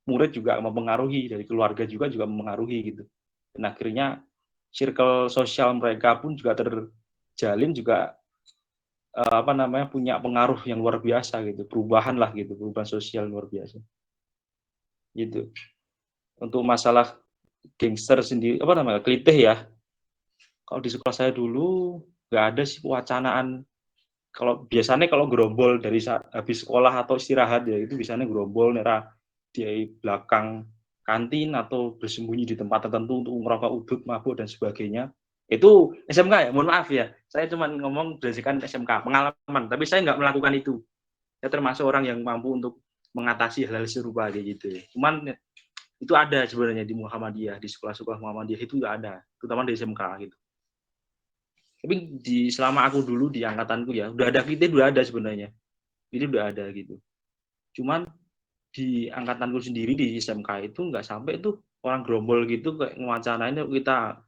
murid juga mempengaruhi, dari keluarga juga mempengaruhi gitu. Dan akhirnya circle sosial mereka pun juga terjalin juga punya pengaruh yang luar biasa gitu, perubahan lah gitu, perubahan sosial luar biasa. Gitu. Untuk masalah gangster sendiri klitih ya. Kalau di sekolah saya dulu nggak ada sih pewacanaan. Kalau biasanya kalau gerombol dari habis sekolah atau istirahat ya itu biasanya gerombol nera di belakang kantin atau bersembunyi di tempat tertentu untuk merokok udut, mabuk dan sebagainya. Itu SMK ya, mohon maaf ya. Saya cuma ngomong berdasarkan SMK, pengalaman. Tapi saya nggak melakukan itu. Saya termasuk orang yang mampu untuk mengatasi hal-hal serupa kayak gitu. Cuman itu ada sebenarnya di Muhammadiyah, di sekolah-sekolah Muhammadiyah itu nggak ada, terutama di SMK gitu. Tapi selama aku dulu di angkatanku ya, udah ada kita udah ada sebenarnya. Ini udah ada gitu. Cuman di angkatanku sendiri di SMK itu nggak sampai tuh orang gerombol gitu kayak ngewacanain kita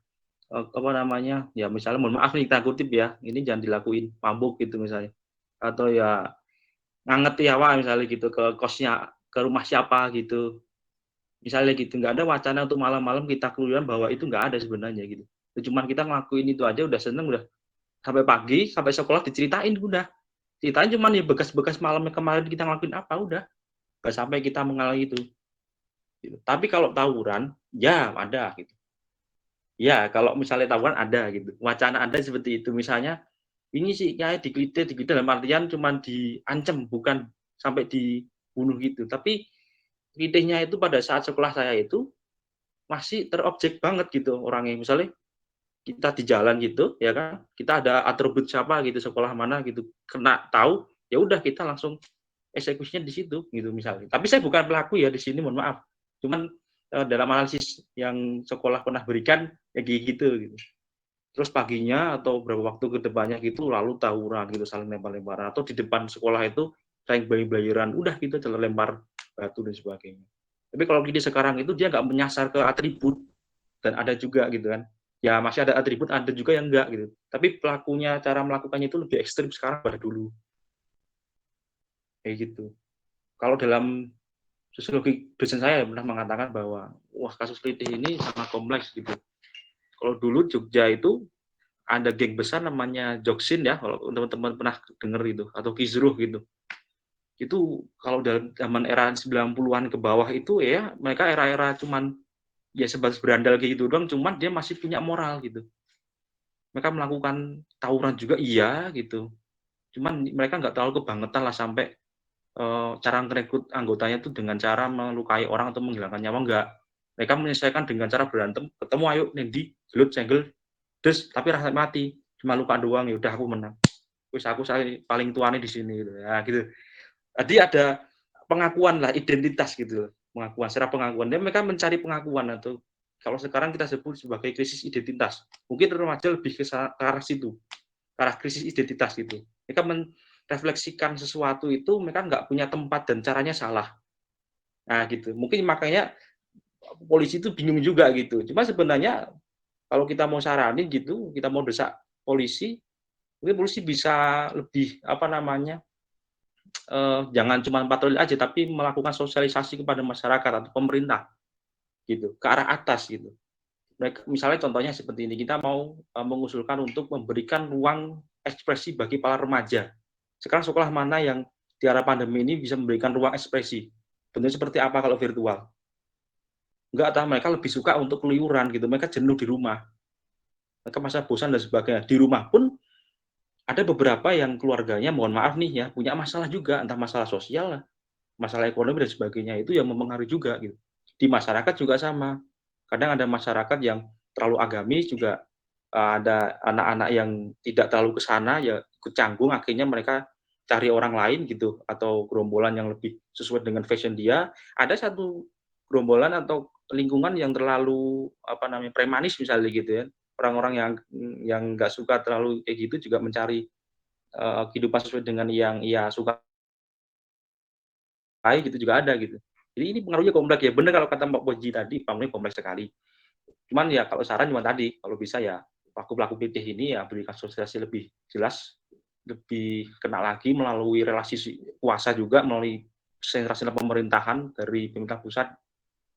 ya misalnya mohon maaf nih kita kutip ya, ini jangan dilakuin, mabuk gitu misalnya, atau ya nganget ya wah misalnya gitu ke kosnya, ke rumah siapa gitu, misalnya gitu. Nggak ada wacana untuk malam-malam kita keluyuran, bahwa itu nggak ada sebenarnya gitu. Cuman kita ngelakuin itu aja udah seneng, udah sampai pagi, sampai sekolah diceritain, udah ceritain cuman ya bekas-bekas malamnya kemarin kita ngelakuin apa, udah nggak sampai kita mengalami itu gitu. Tapi kalau tawuran ya ada gitu ya, kalau misalnya tawuran ada gitu, wacana ada seperti itu. Misalnya ini sih kayak digelitik dalam artian cuman diancam, bukan sampai dibunuh gitu. Tapi kritiknya itu pada saat sekolah saya itu masih terobjek banget gitu orangnya. Misalnya kita di jalan gitu ya kan, kita ada atribut siapa gitu, sekolah mana gitu, kena tahu ya udah kita langsung eksekusinya di situ gitu misalnya. Tapi saya bukan pelaku ya di sini, mohon maaf. Cuman dalam analisis yang sekolah pernah berikan ya gitu gitu. Terus paginya atau beberapa waktu ke depannya gitu lalu tawuran gitu, saling lempar-lemparan, atau di depan sekolah itu saling bayi-bayiran, udah gitu jalan lempar batu dan sebagainya. Tapi kalau gini sekarang itu dia nggak menyasar ke atribut, dan ada juga gitu kan. Ya masih ada atribut, ada juga yang enggak gitu. Tapi pelakunya, cara melakukannya itu lebih ekstrim sekarang pada dulu. Kayak gitu. Kalau dalam sosiologi dosen saya pernah mengatakan bahwa wah kasus kelitih ini sangat kompleks gitu. Kalau dulu Jogja itu ada geng besar namanya Joksin ya, kalau teman-teman pernah dengar itu, atau Kizruh gitu. Itu kalau dalam zaman era 90-an ke bawah itu ya mereka era-era cuman ya sebatas berandal kayak gitu doang, cuman dia masih punya moral gitu. Mereka melakukan tawuran juga iya gitu. Cuman mereka nggak terlalu kebangetan lah sampai cara merekrut anggotanya itu dengan cara melukai orang atau menghilangkan nyawa enggak. Mereka menyelesaikan dengan cara berantem, ketemu ayo nendi, gelut, senggel, des, tapi rasa mati. Cuma luka doang, ya udah aku menang. Terus aku paling tuane di sini gitu. Ya gitu. Jadi ada pengakuan lah, identitas gitu. Pengakuan, secara pengakuan. Dan mereka mencari pengakuan atau kalau sekarang kita sebut sebagai krisis identitas. Mungkin remaja lebih ke arah situ, ke arah krisis identitas gitu. Mereka refleksikan sesuatu itu mereka nggak punya tempat dan caranya salah. Nah gitu. Mungkin makanya polisi itu bingung juga gitu. Cuma sebenarnya kalau kita mau saranin gitu, kita mau desak polisi, mungkin polisi bisa lebih apa namanya, jangan cuma patroli aja, tapi melakukan sosialisasi kepada masyarakat atau pemerintah gitu, ke arah atas gitu. Mereka, misalnya contohnya seperti ini, kita mau mengusulkan untuk memberikan ruang ekspresi bagi para remaja. Sekarang sekolah mana yang di era pandemi ini bisa memberikan ruang ekspresi? Bentuknya seperti apa kalau virtual? Enggak, mereka lebih suka untuk keluyuran gitu. Mereka jenuh di rumah. Mereka masa bosan dan sebagainya. Di rumah pun ada beberapa yang keluarganya, mohon maaf nih ya, punya masalah juga, entah masalah sosial, masalah ekonomi dan sebagainya, itu yang mempengaruhi juga gitu. Di masyarakat juga sama. Kadang ada masyarakat yang terlalu agamis juga, ada anak-anak yang tidak terlalu ke sana ya ikut canggung, akhirnya mereka cari orang lain gitu atau gerombolan yang lebih sesuai dengan fashion dia. Ada satu gerombolan atau lingkungan yang terlalu apa namanya premanis misalnya gitu ya. Orang-orang yang nggak suka terlalu kayak gitu juga mencari kehidupan sesuai dengan yang ia sukai gitu juga ada gitu. Jadi ini pengaruhnya kompleks ya. Benar kalau kata Mbak Poji tadi, pengaruhnya kompleks sekali. Cuman ya kalau saran cuma tadi, kalau bisa ya pelaku-pelaku PTih ini ya berikan sosialisasi lebih jelas, lebih kena lagi melalui relasi kuasa juga, melalui sentrasi pemerintahan dari pemerintah pusat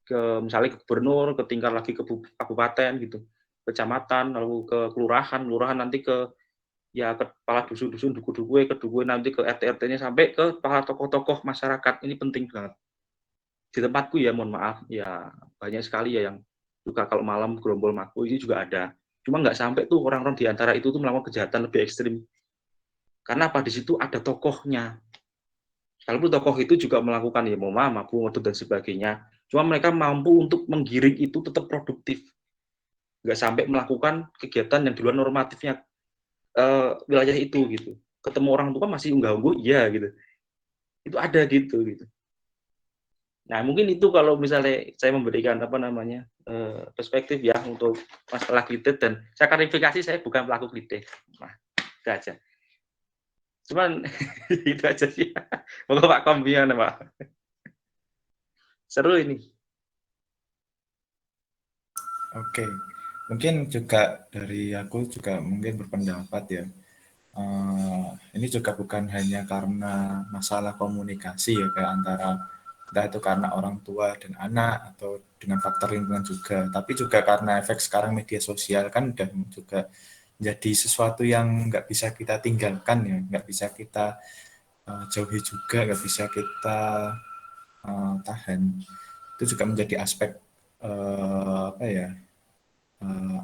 ke misalnya ke gubernur, ke tingkat lagi ke kabupaten gitu, kecamatan, lalu ke kelurahan, kelurahan nanti ke ya kepala dusun-dusun, duku-duku, ke duku nanti ke RT-RT-nya sampai ke para tokoh-tokoh masyarakat. Ini penting banget. Di tempatku ya mohon maaf ya banyak sekali ya yang juga kalau malam gerombol maku ini juga ada. Cuma nggak sampai tuh orang-orang di antara itu tuh melakukan kejahatan lebih ekstrim. Karena apa di situ ada tokohnya. Kalaupun tokoh itu juga melakukan ya mau maaf, mabuk, dan sebagainya. Cuma mereka mampu untuk menggiring itu tetap produktif. Nggak sampai melakukan kegiatan yang di luar normatifnya wilayah itu gitu. Ketemu orang tua masih unggah-ungguh, iya gitu. Itu ada gitu gitu. Nah, mungkin itu kalau misalnya saya memberikan apa namanya perspektif ya untuk masalah kritik dan saya klarifikasi saya bukan pelaku kritik. Nah, itu aja. Cuman itu aja sih. Moga Pak Kom gimana Pak? Seru ini. Oke, mungkin juga dari aku juga mungkin berpendapat ya. Ini juga bukan hanya karena masalah komunikasi ya kayak antara entah itu karena orang tua dan anak atau dengan faktor lingkungan juga, tapi juga karena efek sekarang media sosial kan udah juga jadi sesuatu yang nggak bisa kita tinggalkan ya, nggak bisa kita jauhi juga, nggak bisa kita tahan. Itu juga menjadi aspek apa ya,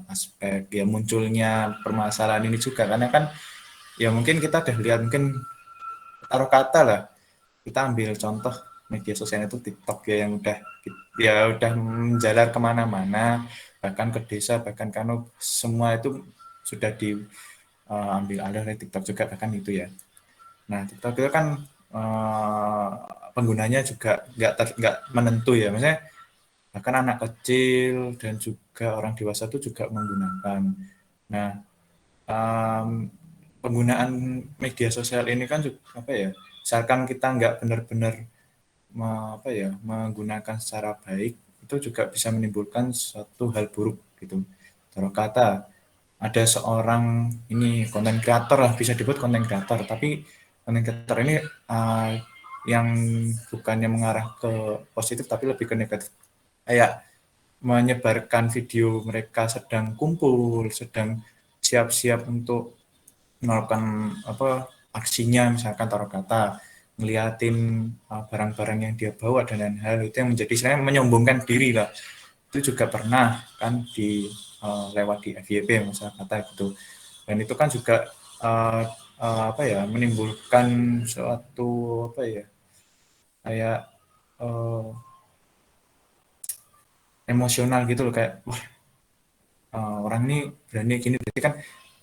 aspek ya munculnya permasalahan ini juga karena kan ya mungkin kita udah lihat mungkin taruh kata lah kita ambil contoh media sosial itu TikTok ya yang udah menjalar kemana-mana bahkan ke desa bahkan kano semua itu sudah diambil alih oleh TikTok juga bahkan itu ya. Nah TikTok itu kan penggunanya juga nggak menentu ya, maksudnya bahkan anak kecil dan juga orang dewasa itu juga menggunakan. Nah penggunaan media sosial ini kan juga, apa ya, misalkan kita nggak benar-benar menggunakan secara baik, itu juga bisa menimbulkan suatu hal buruk gitu. Taruh kata ada seorang ini konten kreator lah, bisa disebut konten kreator, tapi konten kreator ini yang bukannya mengarah ke positif tapi lebih ke negatif, kayak menyebarkan video mereka sedang kumpul, sedang siap-siap untuk melakukan apa aksinya, misalkan taruh kata ngeliatin barang-barang yang dia bawa dan lain-lain, itu yang menjadi istilahnya menyombongkan diri lah. Itu juga pernah kan lewat di FYP misalnya kata gitu, dan itu kan juga apa ya, menimbulkan suatu apa ya, kayak emosional gitu loh, kayak wah orang ini berani gini, berarti kan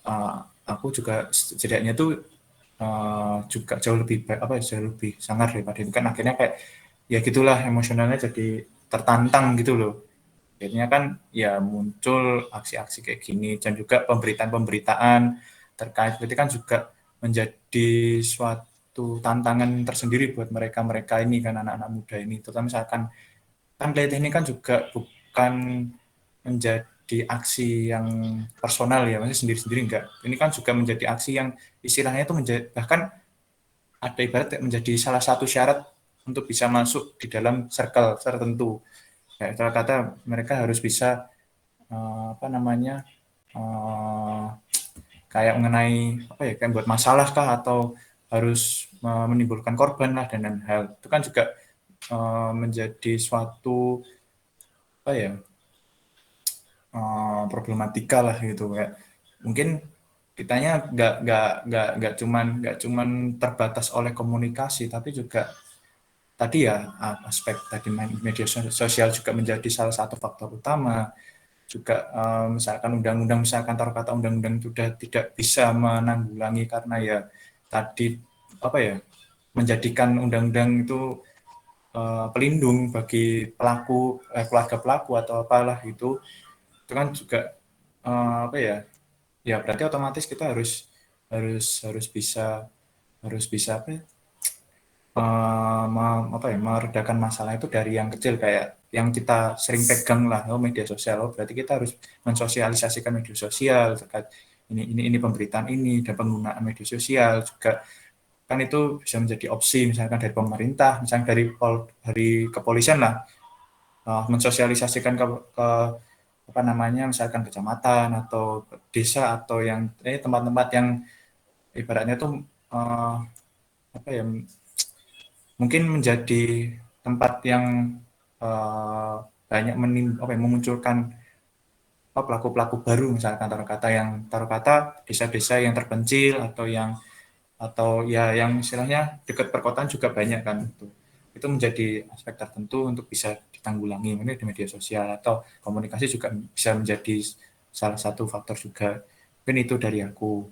uh, aku juga setidaknya tuh juga jauh lebih apa jauh lebih sangar daripada itu kan, akhirnya kayak ya gitulah, emosionalnya jadi tertantang gitu loh. Akhirnya kan ya muncul aksi-aksi kayak gini, dan juga pemberitaan-pemberitaan terkait berarti kan juga menjadi suatu tantangan tersendiri buat mereka-mereka ini kan, anak-anak muda ini, terutama misalkan kan Playtech ini kan juga bukan menjadi aksi yang personal ya, maksudnya sendiri-sendiri enggak. Ini kan juga menjadi aksi yang istilahnya itu menjadi, bahkan ada ibarat menjadi salah satu syarat untuk bisa masuk di dalam circle tertentu. Kayak kata mereka harus bisa apa namanya kayak mengenai apa ya, kayak buat masalah kah atau harus menimbulkan korban lah dan lain hal. Itu kan juga menjadi suatu apa ya, problematika lah gitu, kayak mungkin kitanya nggak cuman terbatas oleh komunikasi, tapi juga tadi ya aspek tadi media sosial juga menjadi salah satu faktor utama juga. Misalkan undang-undang, misalkan taruh kata undang-undang itu sudah tidak bisa menanggulangi karena ya tadi apa ya, menjadikan undang-undang itu pelindung bagi pelaku keluarga pelaku atau apalah gitu, itu kan juga apa ya, ya berarti otomatis kita harus harus harus bisa harus bisa apa ya, apa ya, meredakan masalah itu dari yang kecil, kayak yang kita sering pegang lah, media sosial. Berarti kita harus mensosialisasikan media sosial terkait ini pemberitaan ini dan penggunaan media sosial juga, kan itu bisa menjadi opsi misalkan dari pemerintah, misalkan dari kepolisian lah, mensosialisasikan ke apa namanya, misalkan kecamatan atau desa atau yang tempat-tempat yang ibaratnya tuh apa ya, mungkin menjadi tempat yang banyak memunculkan pelaku-pelaku baru, misalkan taruh kata desa-desa yang terpencil atau ya yang istilahnya dekat perkotaan juga banyak kan, itu menjadi aspek tertentu untuk bisa ditanggulangi mungkin di media sosial, atau komunikasi juga bisa menjadi salah satu faktor juga. Mungkin itu dari aku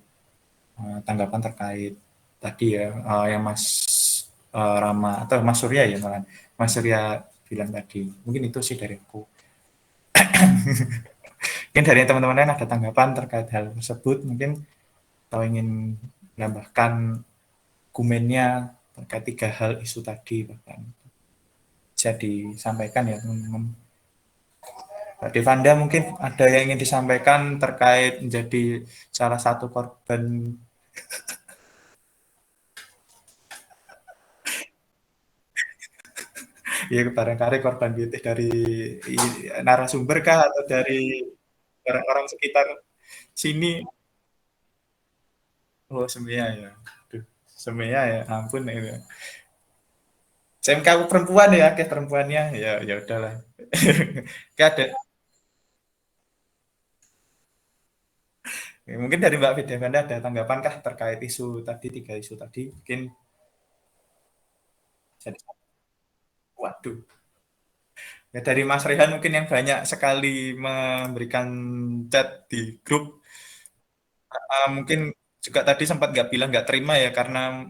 tanggapan terkait tadi ya, yang Mas Rama atau Mas Surya ya, malah Mas Surya bilang tadi. Mungkin itu sih dari aku. Mungkin dari teman-teman lain ada tanggapan terkait hal tersebut, mungkin atau ingin menambahkan komennya terkait 3 hal isu tadi, bahkan bisa disampaikan ya teman-teman. Pak Devanda mungkin ada yang ingin disampaikan terkait menjadi salah satu korban. Ya barangkali korban gitu dari narasumber kah atau dari orang-orang sekitar sini. Oh Semia ya, aduh Semia ya, ampun ya. SMK perempuan ya, kayak perempuannya ya, ya udahlah. Kayak ada mungkin dari Mbak Vidya Ganda ada tanggapan kah terkait isu tadi, 3 isu tadi, mungkin jadi waduh. Ya dari Mas Rehan mungkin yang banyak sekali memberikan chat di grup, mungkin juga tadi sempat nggak bilang nggak terima ya, karena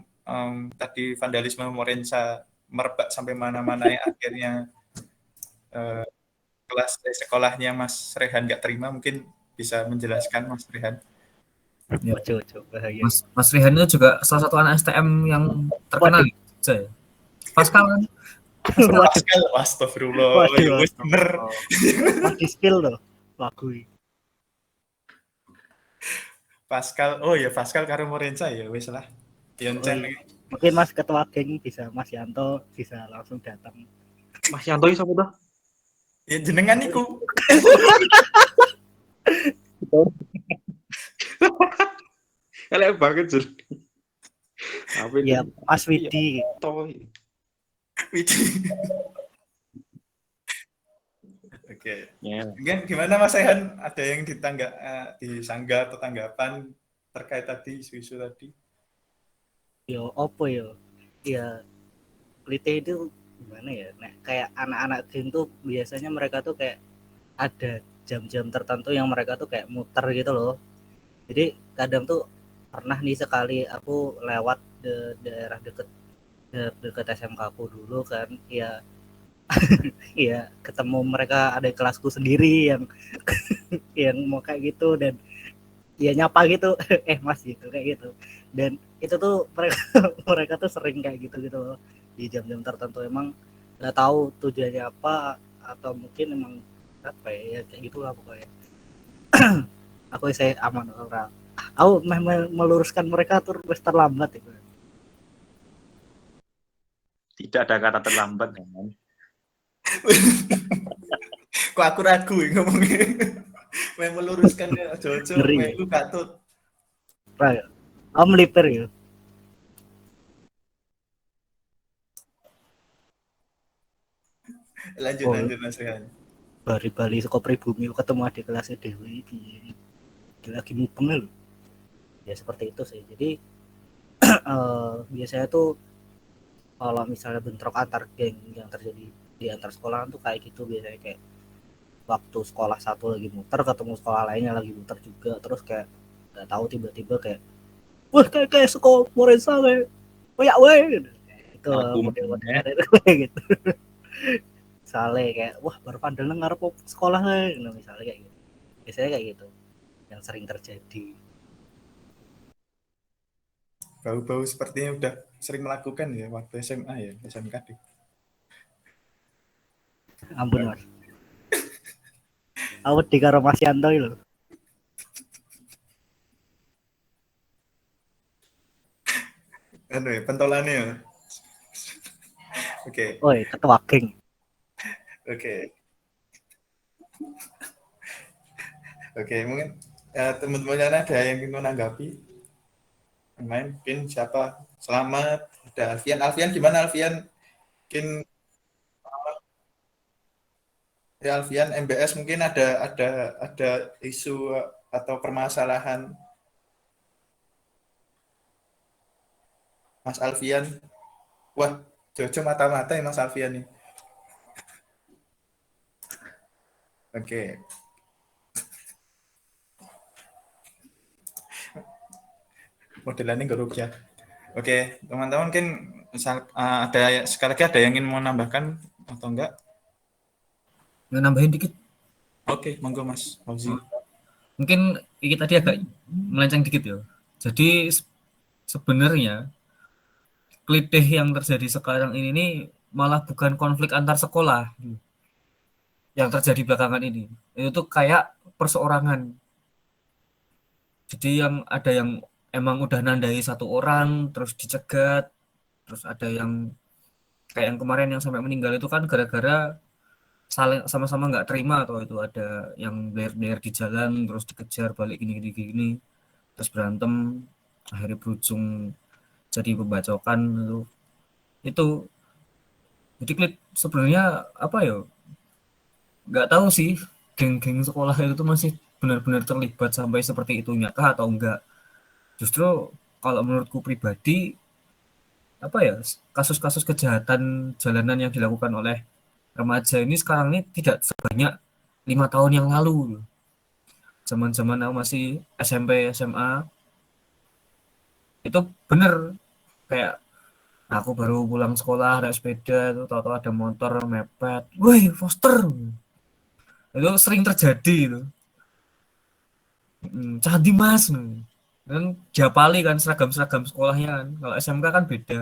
tadi vandalisme Morensa merebak sampai mana-mana yang akhirnya uh, sekolahnya Mas Rehan nggak terima, mungkin bisa menjelaskan Mas Rehan. Ya. Coba bahaya. Mas Rihan itu juga salah satu anak STM yang terkenal di Jogja ya. Pascal kan? Pascal, astagfirullah, ya wis bener. Di skill loh lagu ini. Pascal, oh ya Pascal karo Morensa ya wis lah. Yoncen Mungkin Mas Ketua Geng bisa Mas Yanto bisa langsung datang. Mas Yanto iki sapa tuh? Ya jenengan niku. Elek banget, Jur. Apa itu? Ya Mas Widi. Toh. Oke. Ya. Mungkin gimana Mas Rehan? Ada yang disanggah atau tanggapan terkait tadi isu-isu tadi? Yo opo yo. Ya klite itu gimana ya? Nah, kayak anak-anak geng tuh biasanya mereka tuh kayak ada jam-jam tertentu yang mereka tuh kayak muter gitu loh. Jadi kadang tuh pernah nih sekali aku lewat daerah deket SMK aku dulu kan, ya ya ketemu mereka ada kelasku sendiri yang yang mau kayak gitu dan ya nyapa gitu mas gitu kayak gitu, dan itu tuh mereka mereka tuh sering kayak gitu gitu loh di jam-jam tertentu. Emang nggak tahu tujuannya apa atau mungkin emang apa ya kayak gitulah pokoknya. Saya aman orang aku meluruskan mereka tuh terlambat itu. Tidak ada kata terlambat, kan? Kok aku ragu ya ngomongnya. Mau meluruskan ya, Jojo, Ngeri. melu katut. Om melipir ya. Lanjut Mas Rehan. Bali suka pribumi ketemu adik kelasnya Dewi lagi mubeng loh. Ya seperti itu sih. Jadi biasanya tuh kalau misalnya bentrok antar geng yang terjadi di antar sekolah tuh kayak gitu biasanya, kayak waktu sekolah satu lagi muter ketemu sekolah lainnya lagi muter juga, terus kayak nggak tahu tiba-tiba kayak wah kayak sekolah Morensa kayak kayak weh gitu. Itu model-modelnya itu kayak gitu. Misalnya kayak wah baru pandang ngarep sekolah gitu, misalnya kayak gitu. Biasanya kayak gitu yang sering terjadi. Bau-bau sepertinya udah sering melakukan ya waktu SMA ya, SMK deh. Ampun mas. Aku di karo Mas Yanto lho. Anu ya, pentolannya ya. Oke. Oi, ketua geng. Oke. Oke, mungkin teman-teman ada yang ingin menanggapi? Yang lain mungkin siapa? Selamat. Ada Alfian gimana Alfian? Mungkin ya Alfian MBS mungkin ada isu atau permasalahan Mas Alfian. Wah, Jojo mata-mata ya Mas Alfian nih. Oke. Modelannya nggak rugi ya. Oke, teman-teman mungkin ada sekali lagi ada yang ingin mau nambahkan atau enggak? Nambahin dikit. Oke, monggo Mas Fauzi. Mungkin ini tadi agak melenceng dikit ya. Jadi sebenarnya klitih yang terjadi sekarang ini malah bukan konflik antar sekolah yang terjadi belakangan ini. Itu tuh kayak perseorangan. Jadi yang ada yang emang udah nandai satu orang terus dicegat, terus ada yang kayak yang kemarin yang sampai meninggal itu kan gara-gara saling sama-sama nggak terima, atau itu ada yang blair di jalan terus dikejar balik gini terus berantem akhirnya berujung jadi pembacokan itu. Jadi sebenarnya apa ya, nggak tahu sih geng-geng sekolah itu masih benar-benar terlibat sampai seperti itu nyata atau enggak. Justru kalau menurutku pribadi apa ya, kasus-kasus kejahatan jalanan yang dilakukan oleh remaja ini sekarang ini tidak sebanyak 5 tahun yang lalu. Zaman-zaman aku masih SMP SMA itu bener kayak aku baru pulang sekolah naik sepeda itu tahu-tahu ada motor mepet, woi Foster, itu sering terjadi itu. Cantik mas kan, diapali kan seragam sekolahnya kan. Kalau SMK kan beda,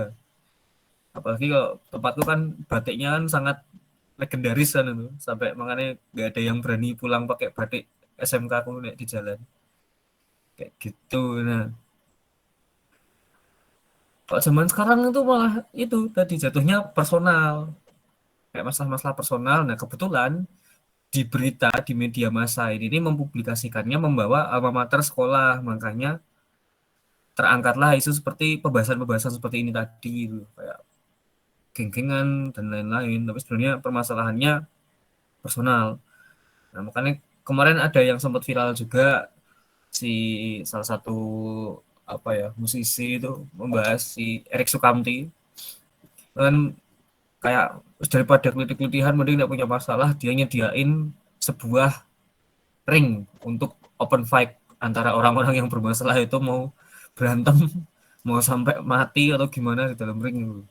apalagi kalau tempatku kan batiknya kan sangat legendaris kan itu, sampai makanya nggak ada yang berani pulang pakai batik SMK aku naik di jalan kayak gitu. Nah Kalau zaman sekarang itu malah itu tadi jatuhnya personal, kayak masalah-masalah personal. Nah, kebetulan di berita di media massa ini mempublikasikannya membawa alma mater sekolah, makanya terangkatlah isu seperti pembahasan-pembahasan seperti ini tadi gitu. Kayak geng-gengan dan lain-lain, tapi sebenarnya permasalahannya personal. Nah, makanya kemarin ada yang sempat viral juga, si salah satu apa ya musisi itu membahas si Erik Sukamti kan, kayak daripada kelitih-kelitihan mending tidak punya masalah, dia nyediain sebuah ring untuk open fight antara orang-orang yang bermasalah itu, mau berantem mau sampai mati atau gimana di dalam ring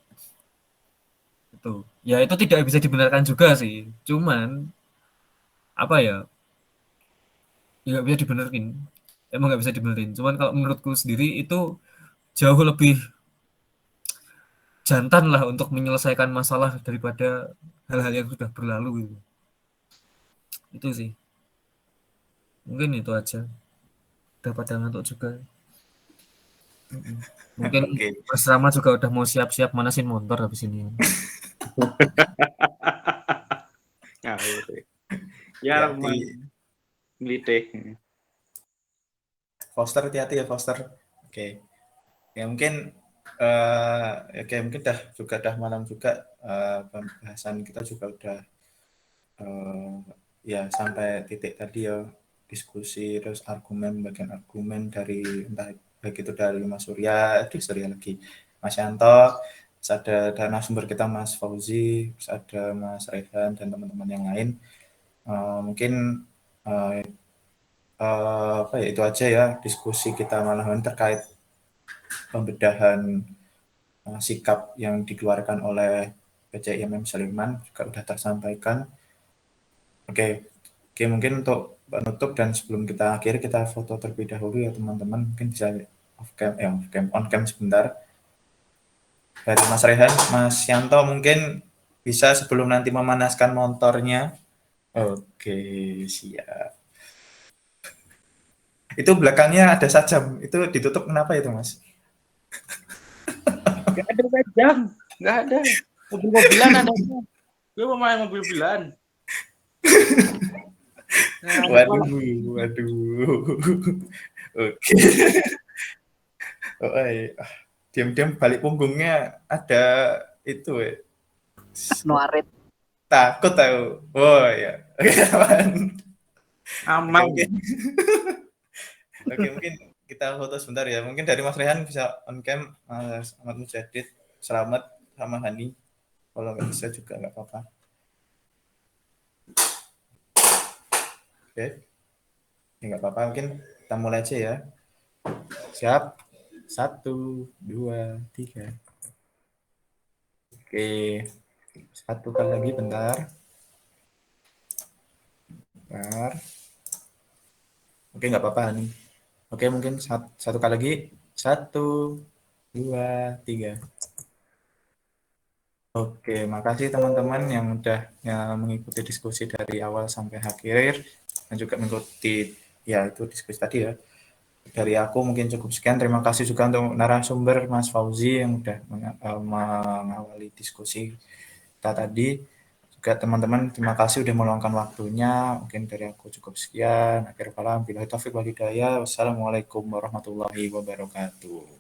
itu. Ya itu tidak bisa dibenarkan juga sih, cuman apa ya, nggak bisa dibenerin, emang nggak bisa dibenerin. Cuman kalau menurutku sendiri itu jauh lebih jantan lah untuk menyelesaikan masalah daripada hal-hal yang sudah berlalu gitu. Itu sih, mungkin itu aja, udah pada ngantuk juga mungkin. Oke. Bersama juga udah mau siap-siap manasin motor habis ini. Ngawur. Ya, Hati-hati. ngelitih. Foster, hati-hati ya Foster. Oke. Ya mungkin oke, mungkin dah malam juga, pembahasan kita juga udah ya sampai titik tadi ya, diskusi terus bagian argumen dari entah baik itu dari Mas Surya, lagi Mas Yanto, terus ada narasumber kita Mas Fauzi, terus ada Mas Rehan dan teman-teman yang lain. Mungkin apa ya, itu aja ya diskusi kita malam ini terkait pembedahan sikap yang dikeluarkan oleh PCIMM Sleman juga sudah tersampaikan. Oke, mungkin untuk penutup dan sebelum kita akhiri, kita foto terlebih dahulu ya teman-teman. Mungkin bisa on cam sebentar. Dari Mas Rehan, Mas Yanto mungkin bisa sebelum nanti memanaskan motornya. Oke, siap. Itu belakangnya ada sajam, itu ditutup kenapa itu Mas? Nggak ada sajam, nggak ada. Mobil-mobilan ada. Gue mau main mobil-mobilan. Waduh. Oke. Diam-diam balik punggungnya ada itu Noarit. takut tahu. Oh ya. Oke, aman. Oke, mungkin kita foto sebentar ya. Mungkin dari Mas Rehan bisa on cam, Mas Ahmad Mujadid, Selamat sama Hani. Kalau nggak bisa juga nggak apa-apa. Oke, ya, nggak apa-apa. Mungkin kita mulai aja ya. Siap? 1, 2, 3. Oke, satu kali lagi bentar. Oke, nggak apa-apa nih. Oke, mungkin satu kali lagi. 1, 2, 3. Oke, makasih teman-teman yang udah mengikuti diskusi dari awal sampai akhir dan juga mengikuti ya itu diskusi tadi ya. Dari aku mungkin cukup sekian. Terima kasih juga untuk narasumber Mas Fauzi yang udah mengawali diskusi kita tadi. Juga teman-teman terima kasih udah meluangkan waktunya. Mungkin dari aku cukup sekian. Akhir kalam, billahi taufiq wal hidayah. Wassalamualaikum warahmatullahi wabarakatuh.